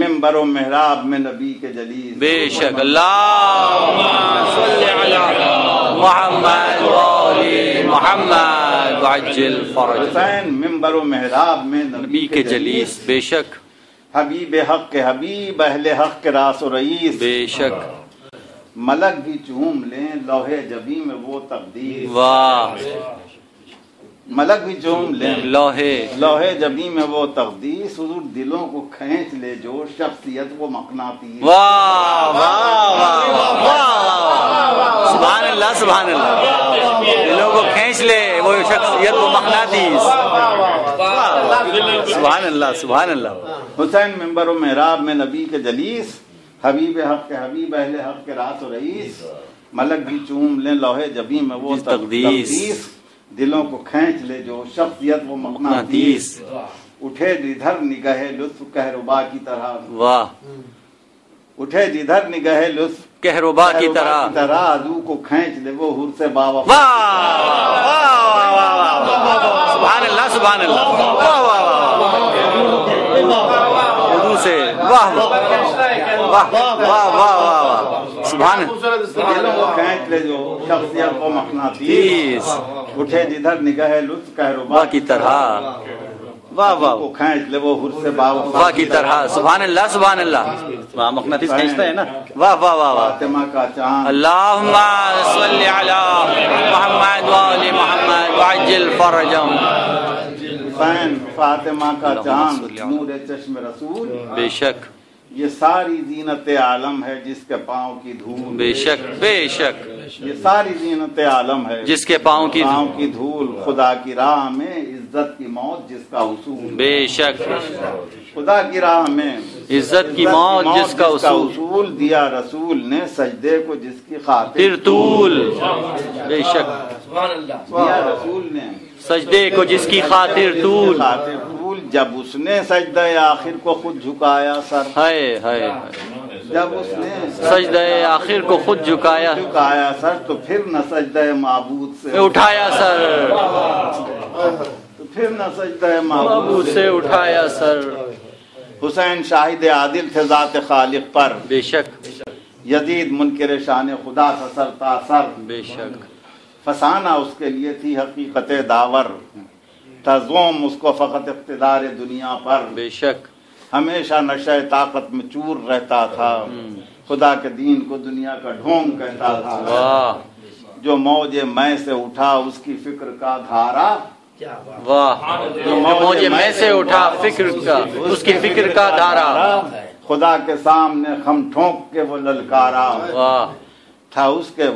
ممبر و محراب میں نبی کے جلیس، بے شک اللہم صلی علی محمد وآل محمد وعجل فرج، حسین ممبر و محراب میں نبی کے جلیس، بے شک حبیب حق کے حبیب اہل حق کے راس و رئیس، بے شک ملک بھی چوم لیں لوہے جبی میں وہ تقدیر، واہ ملک بھی چوم لیں لوہے جبی میں وہ تقدیس، حضور دلوں کو کھینچ لے جو شخصیت وہ مقناطیس، واہ واہ واہ واہ، سبحان اللہ سبحان اللہ، دلوں کو کھینچ لے وہ شخصیت وہ مقناطیس، سبحان اللہ سبحان اللہ، حسین ممبر و محراب میں نبی کے جلیس، حبیب حق کے حبیب اہل حق کے راس و رئیس، ملک بھی چوم لیں لوہے جبی میں وہ تقدیس، دلوں کو کھینچ لے جو شخصیت وہ مقناطیس، اٹھے جدھر نگاہ لطف کہربا کی طرح، واہ اٹھے جدھر نگاہ لطف کہربا کی طرح، عدو کو کھینچ لے وہ حر سے باوفا، سبحان اللہ سبحان اللہ، واہ واہ واہ، سے واہ واہ واہ واہ واہ، سبحان دلوں کو کھینچ لے جو شخصیت کو مقناطیس، اٹھے جدھر نگاہ لطف کہربا کی طرح، واہ واہ کو کھینچ لے وہ حر سے واہ کی طرح، سبحان اللہ سبحان اللہ، واہ مقناطیس کھینچتا ہے نا، واہ واہ واہ واہ، فاطمہ کا چاند، اللہم صلی علی محمد وآل محمد وعجل فرجہم، حسین فاطمہ کا چاند، نور چشم رسول، بے شک یہ ساری زینت عالم ہے جس کے پاؤں کی دھول، بے شک بے شک، یہ ساری زینت عالم ہے جس کے پاؤں کی دھول، خدا کی راہ میں عزت کی موت جس کا اصول، بے شک خدا کی راہ میں عزت کی موت جس کا اصول، دیا رسول نے سجدے کو جس کی خاطر پھر طول، بے شک دیا رسول نے سجدے کو جس کی خاطر طول، جب اس نے سجدہ آخر کو خود جھکایا سر، ہائے ہائے، جب اس نے سجدہ آخر کو خود جھکایا سر، تو پھر نہ سجدہ معبود سے اٹھایا سر، تو پھر نہ سجدہ معبود سے اٹھایا سر، حسین شاہد عادل تھے ذات خالق پر، بے شک یزید منکر شان خدا تھا سر تا سر، بے شک فسانہ اس کے لیے تھی حقیقت داور، تزوم اس کو فقط اقتدار دنیا پر، بے شک ہمیشہ نشہ طاقت میں چور رہتا تھا، خدا کے دین کو دنیا کا ڈھونگ کہتا تھا، واہ جو موج میں سے اٹھا اس کی فکر کا دھارا، واہ جو موج میں سے اٹھا فکر کا اس کی فکر کا دھارا، خدا کے سامنے خم ٹھونک کے وہ للکارا، واہ تھا اس کے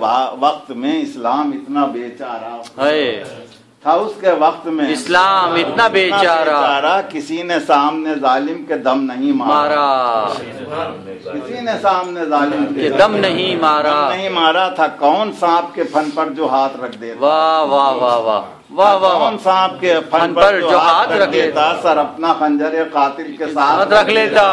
وقت میں اسلام اتنا بیچارہ، ہے تھا اس کے وقت میں اسلام اتنا بیچارہ، کسی نے سامنے ظالم کے دم نہیں مارا، کسی نے سامنے ظالم کے دم نہیں مارا تھا، کون سانپ کے پھن پر جو ہاتھ رکھ دیتا، واہ واہ واہ واہ واہ واہ، کون سانپ کے پھن پر جو ہاتھ رکھ دیتا، سر اپنا خنجر قاتل کے ساتھ رکھ لیتا،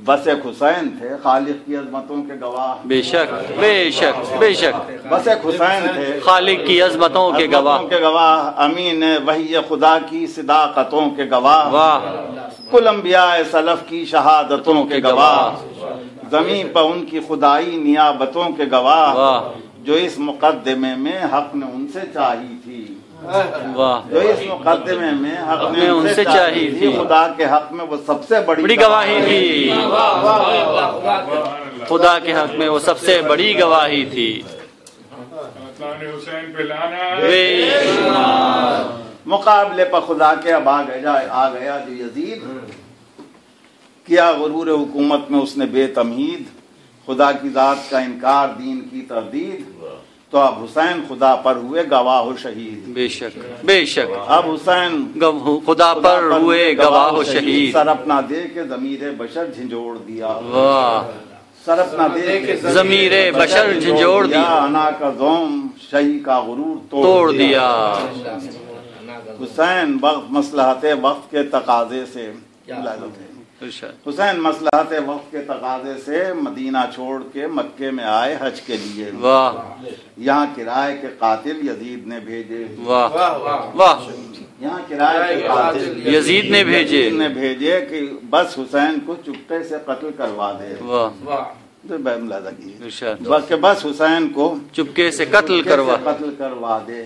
بس ایک حسین تھے خالق کی عظمتوں کے گواہ، بے شک بے شک بے شک، بس ایک حسین تھے خالق کی عظمتوں کے گواہ، امین وحی خدا کی صداقتوں کے گواہ، واہ کل انبیاء سلف کی شہادتوں کے گواہ، زمین پر ان کی خدائی نیابتوں کے گواہ، جو اس مقدمے میں حق نے ان سے چاہی تھی، واہ جو اس مقدمے میں حق میں نے ان سے چاہی تھی، خدا کے حق میں وہ سب سے بڑی گواہی تھی، خدا کے حق میں وہ سب سے بڑی گواہی تھی۔ حسین پہ لانا مقابلے پر خدا کے اب آ گیا جو یزید، کیا غرور حکومت میں اس نے بے تمہید، خدا کی ذات کا انکار، دین کی تردید، تو اب حسین خدا پر ہوئے گواہ و شہید۔ بے شک بے شک، اب حسین خدا پر ہوئے گواہ و شہید۔ سر اپنا دے کے ضمیر بشر جھنجھوڑ دیا، واہ، سر اپنا دے کے ضمیر بشر جھنجھوڑ دیا، انا کا دوم شہی کا غرور توڑ دیا۔ حسین مصلحت وقت کے تقاضے سے حسین مصلحت وقت کے تقاضے سے مدینہ چھوڑ کے مکے میں آئے حج کے لیے۔ واہ، یہاں کرائے کے قاتل یزید نے بھیجے، واہ واہ، یہاں کرائے کے قاتل یزید نے بھیجے کہ بس حسین کو چپکے سے قتل کروا دے۔ واہ، کہ بس حسین کو چپکے سے قتل کروا دے۔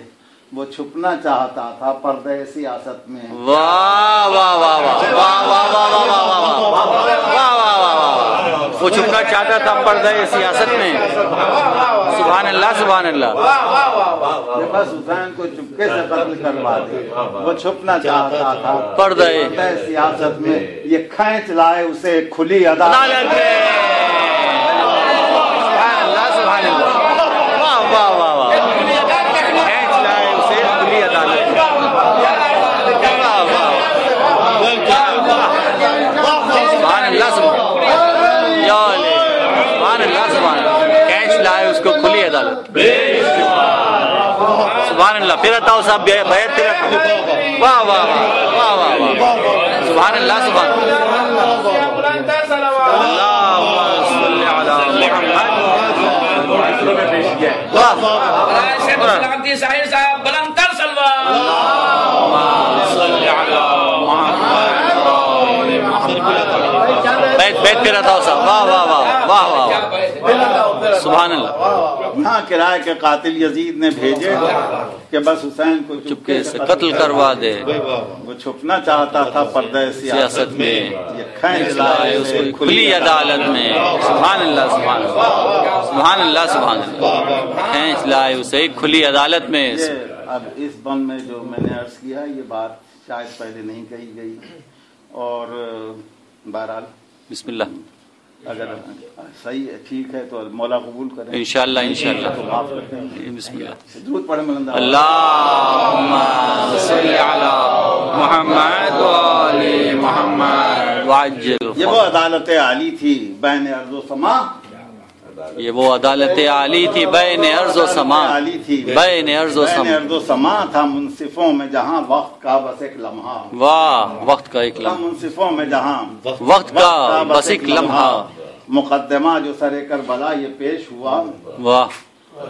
وہ چھپنا چاہتا تھا پردے سیاست میں۔ واہ واہ واہ واہ واہ واہ واہ واہ واہ واہ، وہ چھپنا چاہتا تھا پردے سیاست میں۔ سبحان اللہ سبحان اللہ۔ بس حسین کو چپکے سے قتل کروا دے، وہ چھپنا چاہتا تھا پردے سیاست میں، یہ کھینچ لائے اسے کھلی عدالت میں۔ سبحان اللہ سبحان اللہ، واہ واہ واہ واہ، کھینچ لائے اسے کھلی عدالت میں۔ سبحان اللہ سبحان اللہ سبحان اللہ، کھینچ لائے اس کو کھلی عدالت۔ سبحان اللہ، پھر عطاؤ صاحب بیعت پھر، واہ واہ واہ واہ واہ، سبحان اللہ سبحان اللہ۔ اللہم صلی علی محمد۔ صاحب بلند کر سلوات۔ بیت پہ رہتا ہو صاحب، واہ واہ واہ واہ واہ، سبحان اللہ۔ یہاں کرائے کے قاتل یزید نے بھیجے کہ بس حسین کو چپکے سے قتل کروا دے، وہ چھپنا چاہتا تھا پردے سیاست میں، یہ کھینچ لائے اس کو کھلی عدالت میں۔ سبحان اللہ سبحان اللہ سبحان اللہ سبحان اللہ، کھینچ لائے اسے کھلی عدالت میں۔ اب اس بند میں جو میں نے عرض کیا یہ بات شاید پہلے نہیں کہی گئی، اور بہرحال بسم اللہ، اگر صحیح ہے ٹھیک ہے تو مولا قبول کرے انشاءاللہ انشاءاللہ۔ تو معاف کرتے ہیں۔ بسم اللہ، درود پڑھیں ملندہ۔ اللہم صلی علی محمد وآل محمد وعجل۔ یہ وہ عدالت عالی تھی بین ارض و سما، یہ وہ عدالت عالی تھی بین ارض و سما، بین ارض و سما، بین ارض و سما تھا منصفوں میں جہاں وقت کا بس ایک لمحہ۔ واہ، وقت کا ایک لمحہ، منصفوں میں جہاں وقت کا بس ایک لمحہ۔ مقدمہ جو سر کربلا یہ پیش ہوا، واہ،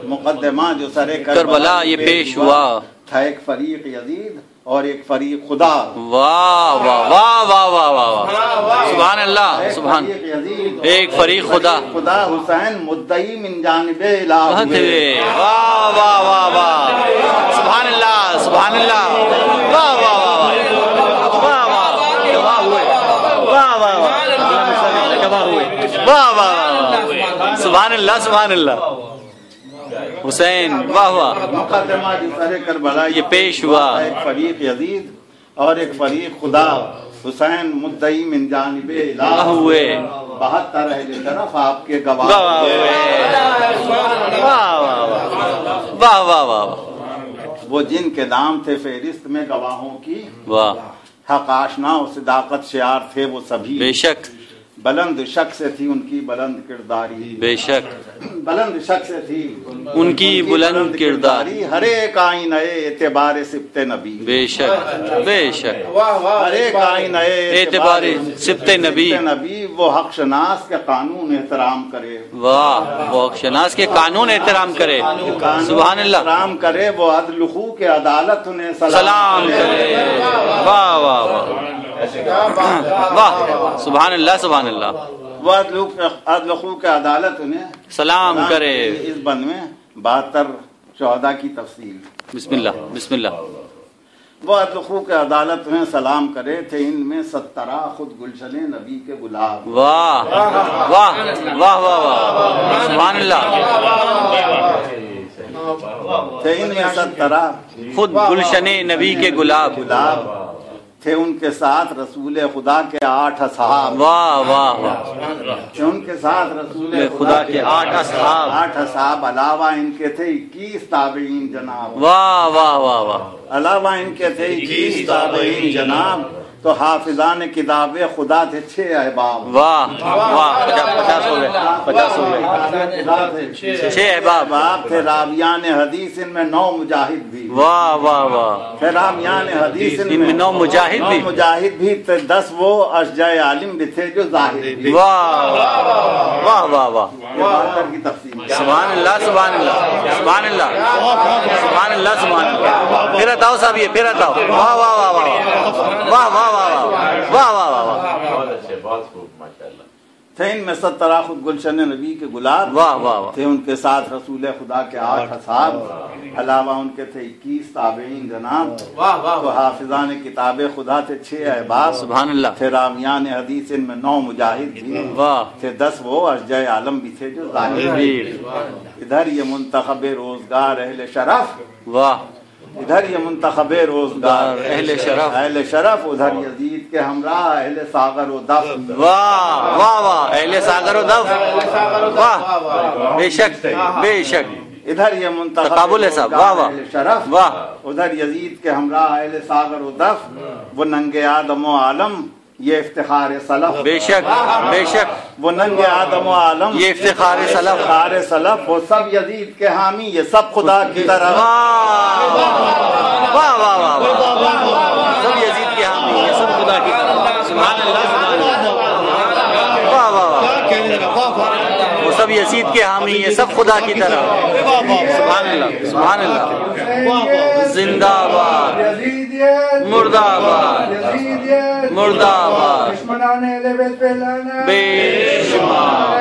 مقدمہ جو سر کربلا یہ پیش ہوا، تھا ایک فریق یزید اور ایک فریق خدا۔ واہ واہ واہ واہ واہ واہ، سبحان اللہ سبحان، ایک فریق خدا، خدا حسین مدعی من جانب الہ ہوئے۔ واہ واہ واہ واہ، سبحان اللہ سبحان اللہ، واہ واہ واہ واہ واہ، گواہ ہوئے، واہ واہ واہ، گواہ ہوئے، واہ واہ، سبحان اللہ سبحان اللہ۔ حسین واہ واہ، مقدمہ جو سر کربلا یہ پیش ہوا، ایک فریق یزید اور ایک فریق خدا، حسین مدعی من جانب الہ ہوئے، 72 اہل طرف آپ کے گواہ ہوئے، واہ واہ واہ واہ واہ، وہ جن کے نام تھے فہرست میں گواہوں کی، واہ، حق آشنا و صداقت شعار تھے وہ سبھی، بے شک بلند شک سے تھی ان کی بلند کرداری، بے شک بلند شک سے تھی ان کی بلند کرداری، ہر ایک آئین اعتبار سبت نبی، بے شک بے شک، ہر ایک آئین اعتبار سبت نبی، وہ حق شناس کے قانون احترام کرے، واہ، وہ حق شناس کے قانون احترام کرے، سبحان اللہ، احترام کرے، وہ عدل خو کے عدالت انہیں سلام کرے، واہ واہ واہ واہ، سبحان اللہ سبحان اللہ، وہ عدل خو کے عدالت انہیں سلام کرے۔ اس بند میں 72 شہدا کی تفصیل۔ بسم اللہ بسم اللہ۔ وہ ادخو کے عدالت میں سلام کرے تھے، ان میں 17 خود گلشن نبی کے گلاب۔ واہ واہ واہ واہ واہ، سبحان اللہ۔ تھے ان میں 17 خود گلشن نبی کے گلاب، تھے ان کے ساتھ رسول خدا کے 8 اصحاب۔ واہ واہ واہ، تھے ان کے ساتھ رسول خدا کے 8 اصحاب، 8 اصحاب، علاوہ ان کے تھے 21 تابعین جناب۔ واہ واہ واہ واہ، علاوہ ان کے تھے 21 تابعین جناب۔ تو حافظان کتاب خدا تھے 6 احباب۔ واہ واہ، 50 ہو گئے، 50 ہو گئے، 6 احباب تھے راویان حدیث، ان میں 9 مجاہد بھی۔ واہ واہ واہ، تھے راویان حدیث، ان میں 9 مجاہد بھی۔ 9 مجاہد بھی تھے، 10 وہ اشجع عالم بھی تھے جو ظاہر بھی۔ واہ واہ واہ واہ، یہ بات کی تفصیل۔ سبحان اللہ سبحان اللہ سبحان اللہ سبحان اللہ سبحان اللہ۔ پھر آؤ صاحب، یہ پھر آؤ۔ واہ واہ واہ واہ واہ واہ واہ واہ واہ واہ واہ، تھے ان میں 17 خود گلشن نبی کے گلاب۔ واہ واہ واہ، تھے ان کے ساتھ رسول خدا کے 8 اصحاب، علاوہ ان کے تھے 21 تابعین جناب۔ تو حافظان کتاب خدا تھے 6 احباب۔ سبحان اللہ۔ تھے راویان حدیث، ان میں 9 مجاہد بھی۔ واہ، تھے 10 وہ اشجع عالم بھی تھے جو ظاہر بھی۔ ادھر یہ منتخب روزگار اہل شرف، واہ، ادھر یہ منتخب روزگار اہل شرف، اہل شرف، ادھر یزید کے ہمراہ اہل ساغر و دف۔ واہ واہ واہ، اہل ساغر و دف، واہ، بے شک بے شک، ادھر یہ منتخب تقابل ہے صاحب، واہ واہ اہل شرف، واہ، ادھر یزید کے ہمراہ اہل ساغر و دف۔ وہ ننگ آدم و عالم، یہ افتخار سلف، بے شک بے شک، وہ ننگ آدم و عالم، یہ افتخار سلف، افتخار سلف۔ وہ سب یزید کے حامی، یہ سب خدا کی طرف۔ واہ واہ واہ واہ واہ، سب یزید کے حامی، یہ سب خدا کی طرف۔ سبحان اللہ سبحان اللہ، واہ واہ واہ، وہ سب یزید کے حامی، یہ سب خدا کی طرف۔ سبحان اللہ سبحان اللہ، زندہ باد، مردہ آباد، مردہ آباد، بے شمار۔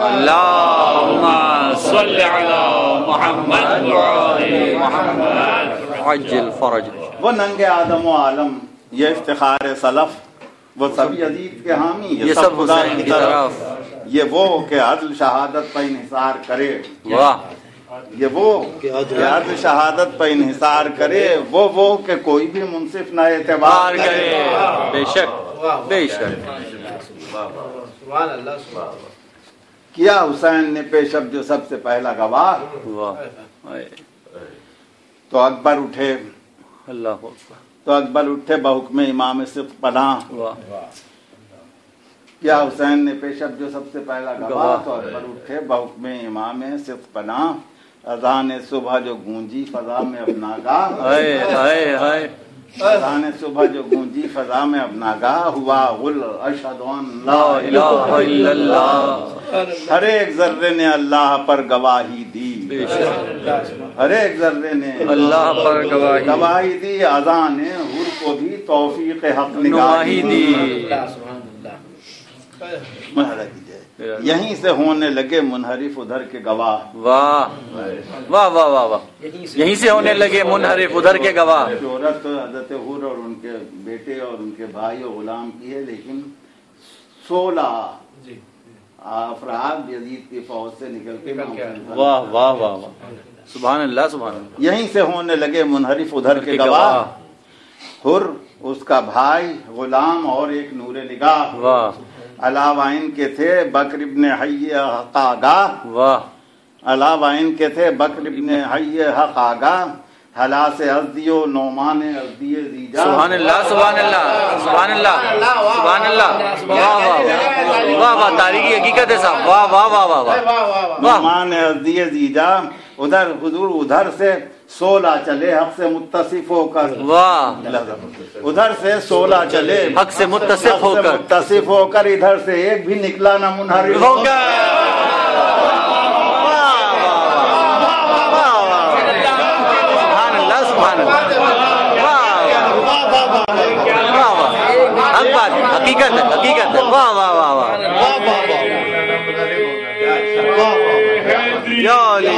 اللہم صلی علی محمد وعلی محمد عجل فرج۔ وہ ننگ آدم و عالم، یہ افتخار سلف، وہ سب یزید کے حامی، یہ سب خدا حسین کی طرف۔ یہ وہ کہ عدل شہادت پہ انحصار کرے، واہ، یہ وہ کہ عدل شہادت پہ انحصار کرے، وہ کہ کوئی بھی منصف نہ اعتبار بار کرے، بے شک بے شک۔ کیا حسین نے پیشب جو سب سے پہلا گواہ۔ واہ، تو اکبر اٹھے، اللہ اکبر، تو اکبر اٹھے بحکم امام صدق پناہ۔ واہ، کیا حسین نے پیشب جو سب سے پہلا گواہ، تو اکبر اٹھے بحکم امام صدق پناہ۔ اذان صبح جو گونجی فضا میں اب ناگاہ، ہائے ہائے ہائے، اذان صبح جو گونجی فضا میں اب ناگاہ، ہوا غل اشہد ان لا لا الہ الا اللہ، ہر ایک ذرے نے اللہ پر گواہی دی، بے شک ہر ایک ذرے نے اللہ پر گواہی دی۔ اذان حر کو بھی توفیق حق نگاہی دی۔ مشاہدہ کیجئے، یہیں سے ہونے لگے منحرف ادھر کے گواہ۔ واہ واہ واہ واہ واہ، یہیں سے ہونے لگے منحرف ادھر کے گواہ۔ شہرت حضرت حر اور ان کے بیٹے اور ان کے بھائی اور غلام کی ہے، لیکن 16 افراد یزید کی فوج سے نکل کے واہ واہ واہ واہ، سبحان اللہ سبحان اللہ، یہیں سے ہونے لگے منحرف ادھر کے گواہ۔ حر، اس کا بھائی، غلام اور ایک نور نگاہ۔ واہ علاوہ ان کے تھے بکر ابن حی حق آگاہ، واہ، علاوہ ان کے تھے بکر ابن حی حق آگاہ، حلا سے ازدی و نعمان ازدی زیجا۔ سبحان اللہ سبحان اللہ سبحان اللہ سبحان اللہ، واہ واہ واہ واہ، تاریخی حقیقت ہے صاحب، واہ واہ واہ واہ واہ، نعمان ازدی زیجا۔ ادھر حضور ادھر سے 16 چلے حق سے متصف ہو کر، واہ، ادھر سے 16 چلے حق سے متصف ہو کر، متصف ہو کر، ادھر سے ایک بھی نکلا نہ منحرف ہو کر۔ حقیقت ہے حقیقت ہے، واہ واہ واہ واہ، یا علی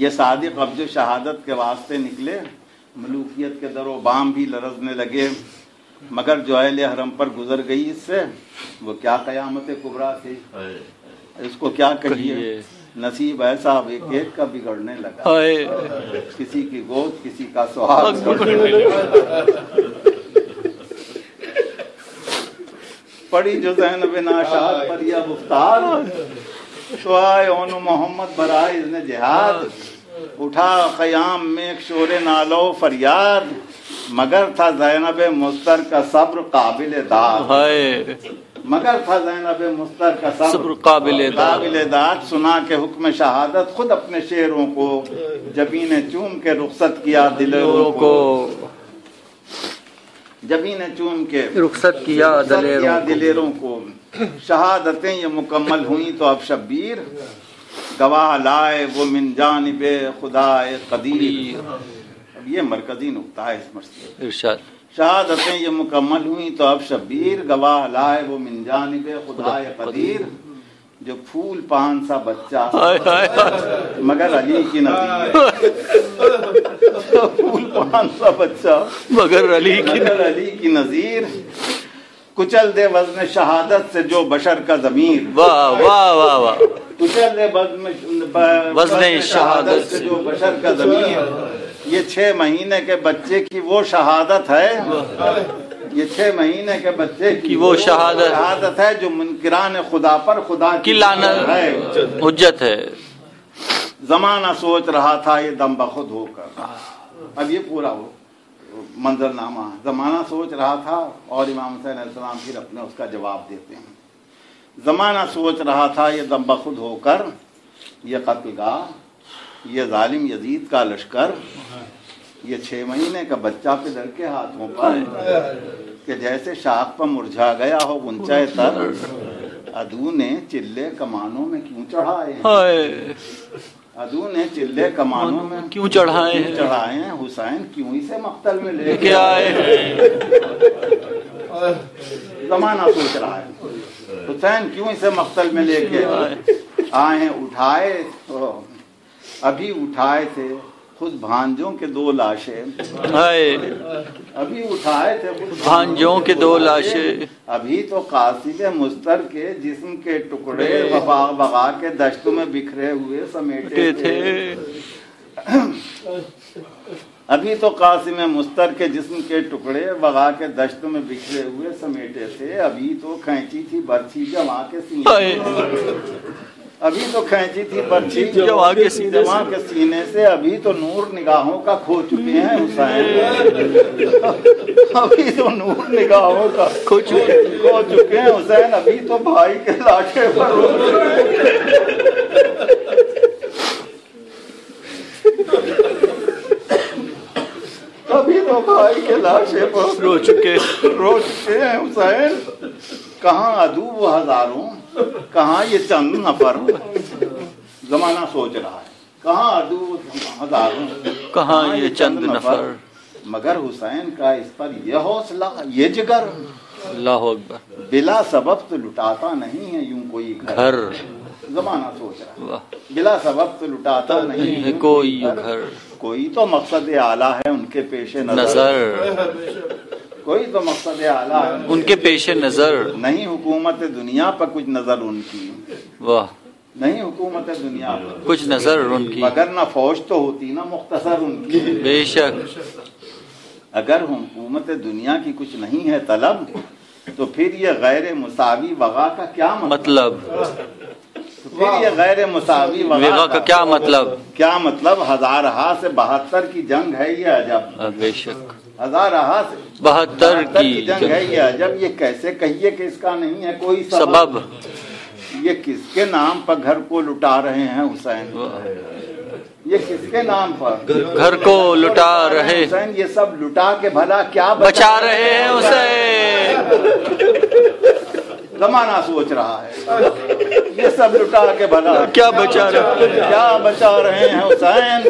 یہ صادق اب جو شہادت کے واسطے نکلے، ملوکیت کے در و بام بھی لرزنے لگے، مگر جو اہل حرم پر گزر گئی اس سے وہ کیا قیامت کبریٰ تھی، اس کو کیا کہیے، نصیب ایسا اب ایک ایک کا بگڑنے لگا، کسی کی گود کسی کا سہاگ۔ پڑی جو زینب ناشاد پر یہ گفتار، تو آئے اون محمد برائے اذن جہاد، اٹھا قیام میں ایک شور نالو فریاد، مگر تھا زینب مستر کا صبر قابل داد، مگر تھا زینب مستر کا صبر قابل داد، سنا کے حکم شہادت خود اپنے شیروں کو، جبین چوم کے رخصت کیا دلوں کو، جبین چوم کے رخصت کیا دلیروں کو، شہادتیں یہ مکمل ہوئیں تو اب شبیر، گواہ لائے وہ من جانب خدا قدیر۔ اب یہ مرکزی نقطہ ہے اس مرثیے، ارشاد، شہادتیں یہ مکمل ہوئیں تو اب شبیر، گواہ لائے وہ من جانب خدا قدیر، جو پھول پان سا بچہ مگر علی کی نظیر، پھول پان سا بچہ مگر علی کی نظیر، کچل دے وزن شہادت سے جو بشر کا ضمیر، واہ واہ واہ واہ، کچل دے وزن شہادت سے جو بشر کا ضمیر، یہ 6 مہینے کے بچے کی وہ شہادت ہے، یہ 6 مہینے کے بچے کی وہ شہادت ہے جو منکران خدا پر خدا کی لعنت ہے، حجت ہے۔ زمانہ سوچ رہا تھا یہ دم بخود ہو کر، اب یہ پورا ہو منظرنامہ، زمانہ سوچ رہا تھا، اور امام حسین علیہ السلام پھر اپنے اس کا جواب دیتے ہیں۔ زمانہ سوچ رہا تھا یہ دم بخود ہو کر، یہ قتل گاہ، یہ ظالم یزید کا لشکر، یہ 6 مہینے کا بچہ پدر کے ہاتھوں پر، کہ جیسے شاخ پر مرجھا گیا ہو غنچہ تر، عدو نے چلے کمانوں میں کیوں چڑھائے ہیں، عدو نے چلے کمانوں میں کیوں چڑھائے ہیں، حسین کیوں اسے مقتل میں لے کے آئے، زمانہ سوچ رہا ہے حسین کیوں اسے مقتل میں لے کے آئے ہیں، اٹھائے ابھی اٹھائے تھے خود بھانجوں کے 2 لاشیں، ابھی اٹھائے تھے خود بھانجوں کے 2 لاشیں، ابھی تو قاصد مستر کے جسم کے ٹکڑے وغا کے دشتوں میں بکھرے ہوئے سمیٹے تھے، ابھی تو قاسم مستر کے جسم کے ٹکڑے وغا کے دشتوں میں بکھرے ہوئے سمیٹے تھے، ابھی تو کھینچی تھی برچھی جواں کے سینے، ابھی تو کھینچی تھی برچھی جواں کے سینے سے، ابھی تو نور نگاہوں کا کھو چکے ہیں حسین، ابھی تو نور نگاہوں کا کھو چکے ہیں حسین، ابھی تو بھائی کے لاشے پر ابھی تو بھائی کے لاشے پر رو چکے ہیں حسین، کہاں عدو وہ ہزاروں، کہاں یہ چند نفر، زمانہ سوچ رہا ہے کہاں عدو ہزاروں، کہاں یہ چند نفر، مگر حسین کا اس پر یہ حوصلہ یہ جگر، اللہ اکبر، بلا سبب تو لٹاتا نہیں ہے یوں کوئی گھر، زمانہ سوچ رہا ہے بلا سبب تو لٹاتا نہیں ہے کوئی گھر، کوئی تو مقصد اعلیٰ ہے ان کے پیش نظر، کوئی تو مقصد اعلیٰ ہے ان کے پیش نظر، نہیں حکومت دنیا پر کچھ نظر ان کی، واہ، نہیں حکومت دنیا پر کچھ نظر ان کی، مگر نہ فوج تو ہوتی نہ مختصر ان کی، بے شک، اگر حکومت دنیا کی کچھ نہیں ہے طلب تو پھر یہ غیر مساوی وغا کا کیا مطلب، پھر یہ غیر مساوی وغا کا کیا مطلب، کیا مطلب، 1000 سے 72 کی جنگ ہے یہ عجب، بے شک، 1000 سے 72 کی جنگ ہے یہ عجب، یہ کیسے کہیے کہ اس کا نہیں ہے کوئی سبب، یہ کس کے نام پر گھر کو لٹا رہے ہیں حسین، یہ کس کے نام پر گھر کو لٹا رہے حسین، یہ سب لٹا کے بھلا کیا بچا رہے ہیں حسین، زمانہ سوچ رہا ہے یہ سب لٹا کے بھلا کیا بچا رہے ہیں حسین،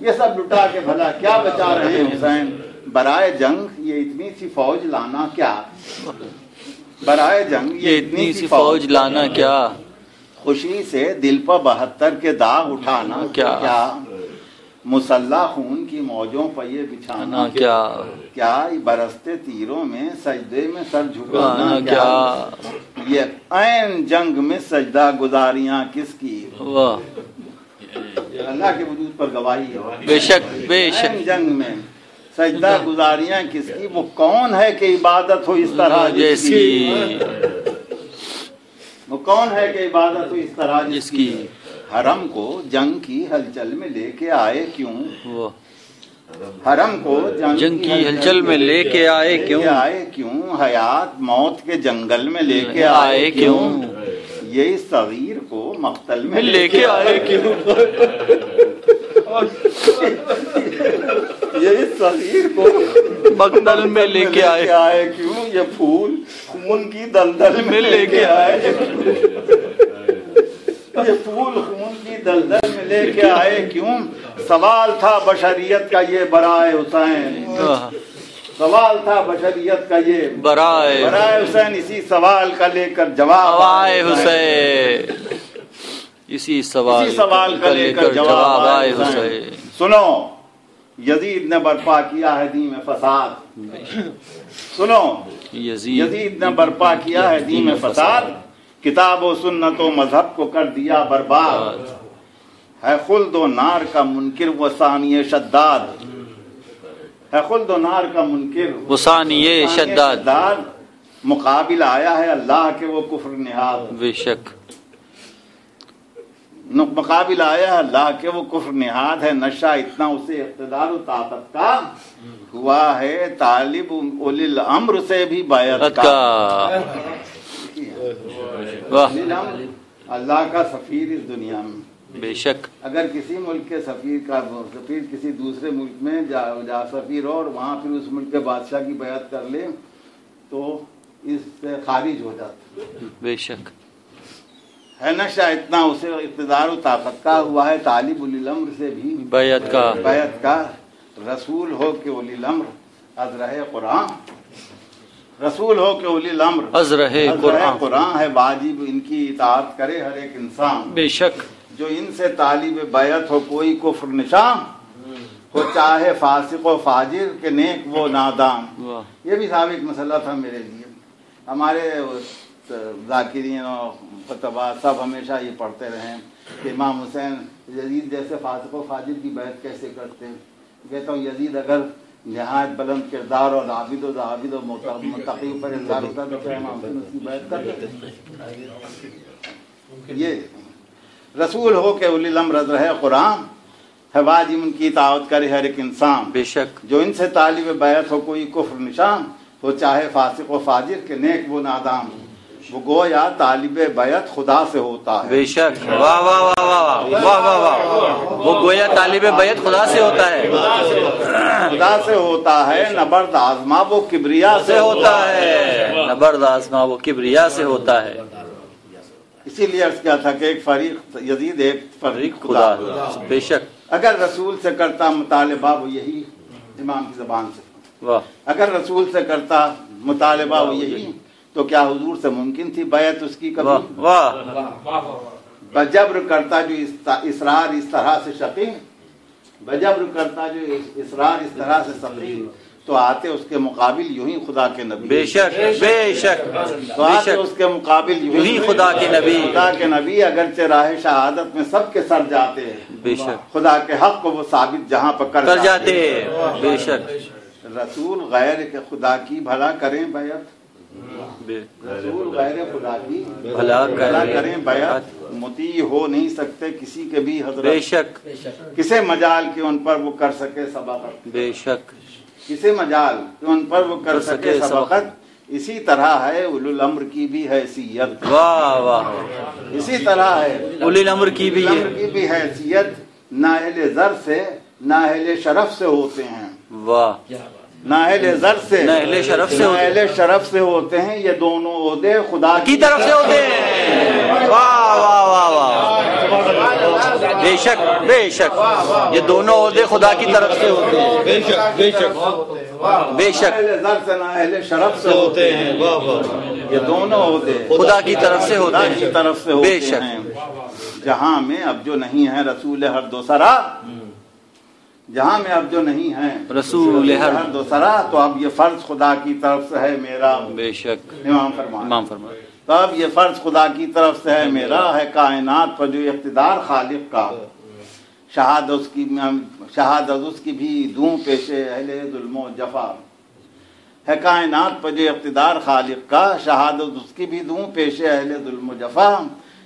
یہ سب لٹا کے بھلا کیا بچا رہے ہیں حسین، برائے جنگ یہ اتنی سی فوج لانا کیا، برائے جنگ یہ اتنی سی فوج لانا کیا، خوشی سے دل پر 72 کے داغ اٹھانا کیا مسلح خون کی موجوں پر یہ بچھانا کیا برستے تیروں میں سجدے میں سر جھکانا کیا یہ عین جنگ میں سجدہ گزاریاں کس کی اللہ کے وجود پر گواہی ہے بے شک بے شک جنگ میں سجدہ گزاریاں کس کی وہ کون ہے کہ عبادت ہو اس طرح جس کی وہ کون ہے کہ عبادت ہو اس طرح جس کی حرم کو جنگ کی ہلچل میں لے کے آئے کیوں حرم کو جنگ کی ہلچل میں لے کے آئے کیوں حیات موت کے جنگل میں لے کے آئے کیوں یہ صغیر کو مقتل میں لے کے آئے کیوں یہ صغیر کو مقتل میں لے کے آئے کیوں یہ پھول خون کی دلدل میں لے کے آئے یہ پھول خون کی دلدل میں لے کے آئے کیوں سوال تھا بشریت کا یہ برائے حسین سوال تھا بشریت کا یہ برائے حسین اسی سوال کا لے کر جواب آئے حسین اسی سوال کا لے کر جواب آئے حسین سنو یزید نے برپا کیا ہے دین میں فساد سنو یزید نے برپا کیا ہے دین میں فساد کتاب و سنت و مذہب کو کر دیا برباد ہے خلد و نار کا منکر وہ ثانی شداد ہے خلد و نار کا منکر وہ ثانی شداد مقابل آیا ہے اللہ کے وہ کفر نہاد بے شک مقابل آیا ہے اللہ کے وہ کفر نہاد ہے نشہ اتنا اسے اقتدار و طاقت کا ہوا ہے طالب اولی الامر سے بھی بیعت کا اللہ کا سفیر اس دنیا میں بے شک اگر کسی ملک کے سفیر کسی دوسرے ملک میں جا سفیر اور وہاں پھر اس ملک کے بادشاہ کی بیعت کر لے تو اس سے خارج ہو جاتا بے شک ہے نشہ اتنا اسے اقتدار و طاقت کا ہوا ہے طالب اولی الامر سے بھی بیعت کا رسول ہو کہ اولی الامر از رہے قرآن رسول ہو کہ اولی الامر از رہے قرآن ہے واجب ان کی اطاعت کرے ہر ایک انسان بے شک جو ان سے طالب بیعت ہو کوئی کفر نشان ہو چاہے فاسق و فاجر کہ نیک وہ نادان یہ بھی صاحب ایک مسئلہ تھا میرے لیے ہمارے ذاکرین اور خطبہ سب ہمیشہ یہ پڑھتے رہے کہ امام حسین یزید جیسے فاسق و فاجر کی بیعت کیسے کرتے ہیں کہتا ہوں یزید اگر نہایت بلند کردار اور عابد و زاہد و متقی پر انذار ہوتا تو کیا امام حسین اس کی بیعت کرتے یہ رسول ہو کہ اولی الامر رہے قرآن ہے واجب ان کی اطاعت کرے ہر ایک انسان بے شک جو ان سے طالب بیعت ہو کوئی کفر نشان ہو چاہے فاسق و فاجر کے نیک وہ نادان وہ گویا طالب بیعت خدا سے ہوتا ہے بے شک واہ واہ واہ واہ واہ واہ واہ وہ گویا طالب بیعت خدا سے ہوتا ہے خدا سے ہوتا ہے نبرد آزما وہ کبریا سے ہوتا ہے نبرد آزما وہ کبریا سے ہوتا ہے اسی لیے عرض کیا تھا کہ ایک فریق یزید ایک فریق خدا بے شک اگر رسول سے کرتا مطالبہ وہ یہی امام کی زبان سے واہ اگر رسول سے کرتا مطالبہ وہ یہی تو کیا حضور سے ممکن تھی بیعت اس کی کبھی واہ بجبر کرتا جو اصرار اس طرح سے شقی بجبر کرتا جو اصرار اس طرح سے شقی تو آتے اس کے مقابل یوں ہی خدا کے نبی بے شک بے شک تو آتے اس کے مقابل یوں ہی خدا کے نبی اگرچہ راہ شہادت میں سب کے سر جاتے ہیں بے شک خدا کے حق کو وہ ثابت جہاں پر کر جاتے بے شک رسول غیر کے خدا کی بھلا کریں بیعت رسول غیر خدا کی بھلا کریں بیعت مطیع ہو نہیں سکتے کسی کے بھی حضرت بے شک کسے مجال کہ ان پر وہ کر سکے سبقت بے شک کسے مجال کہ ان پر وہ کر سکے سبقت اسی طرح ہے اولو الامر کی بھی حیثیت واہ واہ اسی طرح ہے اولی الامر کی بھی حیثیت نااہل زر سے نااہل شرف سے ہوتے ہیں واہ نااہل زر سے نااہل شرف سے نااہل شرف سے ہوتے ہیں یہ دونوں عہدے خدا کی طرف سے ہوتے ہیں واہ واہ واہ واہ بے شک بے شک یہ دونوں عہدے خدا کی طرف سے ہوتے ہیں بے شک بے شک بے شک اہل زر سے نہ اہل شرف سے ہوتے ہیں یہ دونوں عہدے خدا کی طرف سے ہوتے خدا ہیں کی طرف سے بے ہوتے شک ہیں جہاں میں اب جو نہیں ہے رسول ہر دو سرا جہاں میں اب جو نہیں ہے رسول ہر دو سرا تو اب یہ فرض خدا کی طرف سے ہے میرا بے شک امام فرمان امام فرمائے تو اب یہ فرض خدا کی طرف سے ہے میرا ہے کائنات پر جو اقتدار خالق کا شہادت اس کی بھی دوں پیشے اہل ظلم و جفا ہے کائنات پر جو اقتدار خالق کا شہادت اس کی بھی دوں پیشے اہل ظلم و جفا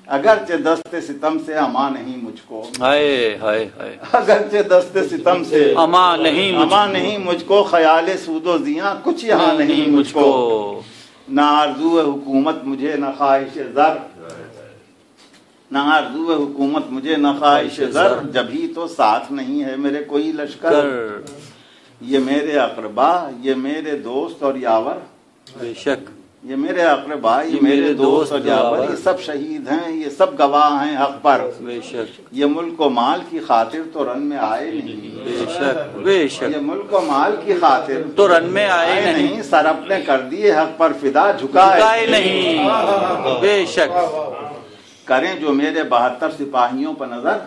اگرچہ دست ستم سے اما نہیں مجھ کو ہائے ہائے ہائے اگرچہ دست ستم سے اما نہیں مجھ کو خیال سود و زیاں کچھ یہاں نہیں مجھ کو نہ آرزو حکومت مجھے نہ خواہش زر نہ آرزو حکومت مجھے نہ خواہش زر جبھی تو ساتھ نہیں ہے میرے کوئی لشکر یہ میرے اقربا یہ میرے دوست اور یاور بے شک یہ میرے اقربا یہ میرے دوست اور یاور یہ سب شہید ہیں یہ سب گواہ ہیں حق پر بے شک یہ ملک و مال کی خاطر تو رن میں آئے نہیں بے شک بے شک یہ ملک و مال کی خاطر تو رن میں آئے نہیں سر اپنے کر دیے حق پر فدا جھکائے نہیں بے شک کریں جو میرے 72 سپاہیوں پر نظر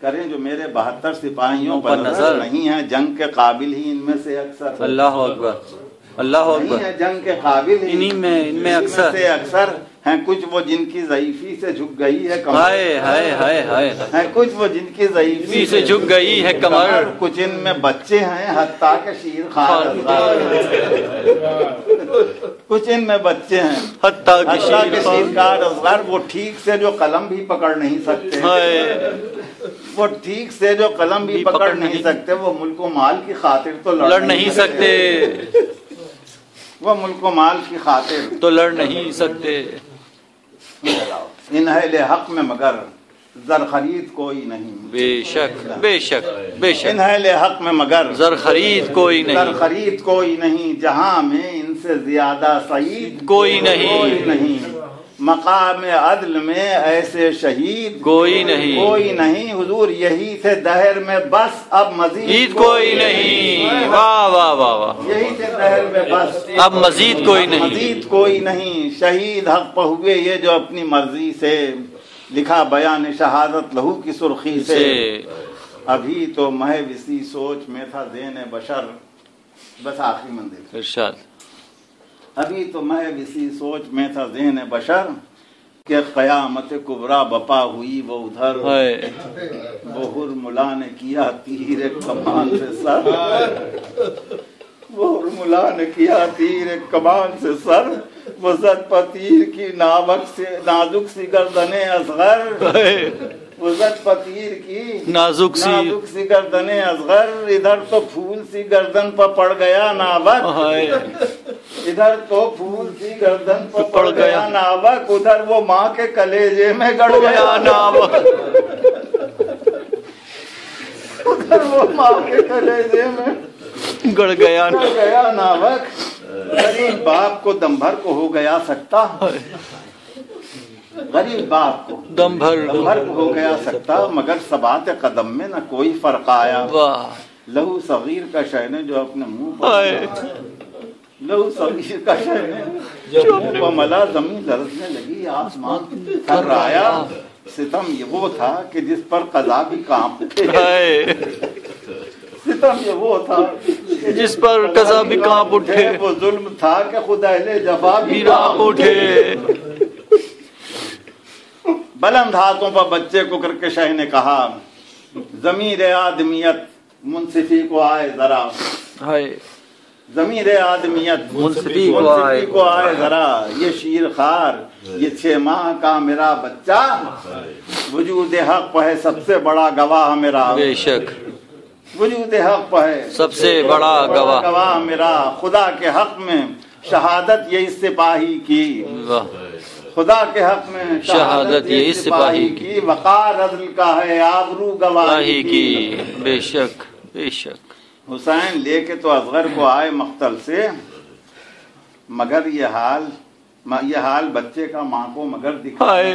کریں جو میرے 72 سپاہیوں پر نظر نہیں ہے جنگ کے قابل ہی ان میں سے اکثر اللہ اکبر اللہ نہیں اکبر ہے جنگ کے قابل ہی ان میں اکثر ہیں کچھ وہ جن کی ضعیفی سے جھک گئی ہے کمر ہائے ہائے ہائے ہائے ہیں کچھ وہ جن کی ضعیفی سے جھک گئی ہے کمر کچھ ان میں بچے ہیں حتیٰ کہ شیر خار کچھ ان میں بچے ہیں حتیٰ کہ شیر خار اصغر وہ ٹھیک سے جو قلم بھی پکڑ نہیں سکتے وہ ٹھیک سے جو قلم بھی پکڑ نہیں سکتے وہ ملک و مال کی خاطر تو لڑ نہیں سکتے وہ ملک و مال کی خاطر تو لڑ نہیں سکتے ان اہل حق میں مگر زر خرید کوئی نہیں بے شک بے شک بے شک ان اہل حق میں مگر زر خرید کوئی زر نہیں خرید کوئی نہیں جہاں میں ان سے زیادہ سعید کوئی نہیں مقام عدل میں ایسے شہید کوئی نہیں حضور یہی تھے دہر میں بس اب مزید کوئی نہیں واہ واہ واہ واہ یہی تھے دہر میں بس اب مزید کوئی نہیں شہید حق پہ ہوئے یہ جو اپنی مرضی سے لکھا بیان شہادت لہو کی سرخی سے ابھی تو محض اسی سوچ میں تھا ذہن بشر بس آخری منزل ارشاد ابھی تو میں اسی سوچ میں تھا ذہن بشر کہ قیامت کبریٰ بپا ہوئی وہ ادھر وہ ہرملا نے کیا تیر کمان سے سر وہ ہرملا نے کیا تیر کمان سے سر وہ زد پتیر کی نازک سی گردن اصغر وہ زد پتیر کی نازک سی گردن اصغر ادھر تو پھول سی گردن پر پڑ گیا ناوک ادھر تو پھول سی گردن پر پڑ گیا ناوک ادھر وہ ماں کے کلیجے میں گڑ گیا ناوک ادھر وہ ماں کے کلیجے میں گڑ گیا ناوک غریب باپ کو دم بھر کو ہو گیا سکتا غریب باپ کو دم بھر کو ہو گیا سکتا مگر ثبات قدم میں نہ کوئی فرق آیا لہو صغیر کا شہنے جو اپنے منہ پر لہو صغیر کا شہنے جو منہ پر ملا زمین لرزنے لگی آسمان تھر آیا ستم یہ وہ تھا کہ جس پر قضا بھی کانپ اٹھے ستم یہ وہ تھا جس پر قضا بھی کانپ اٹھے وہ ظلم تھا کہ خود اہل جفا بھی کانپ اٹھے بلند ہاتھوں پر بچے کو کر کے شاہ نے کہا ضمیر آدمیت منصفی کو آئے ذرا ضمیر آدمیت منصفی کو آئے ذرا یہ شیر خار یہ 6 ماہ کا میرا بچہ وجود حق پہ ہے سب سے بڑا گواہ میرا بے شک وجود حق پہ ہے سب سے بڑا گواہ میرا خدا کے حق میں شہادت یہ اس سپاہی کی خدا کے حق میں شہادت یہ اس سپاہی کی وقار عدل کا ہے آبرو گواہی کی بے شک بے شک حسین لے کے تو اصغر کو آئے مقتل سے مگر یہ حال بچے کا ماں کو مگر دکھائے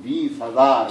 20,000,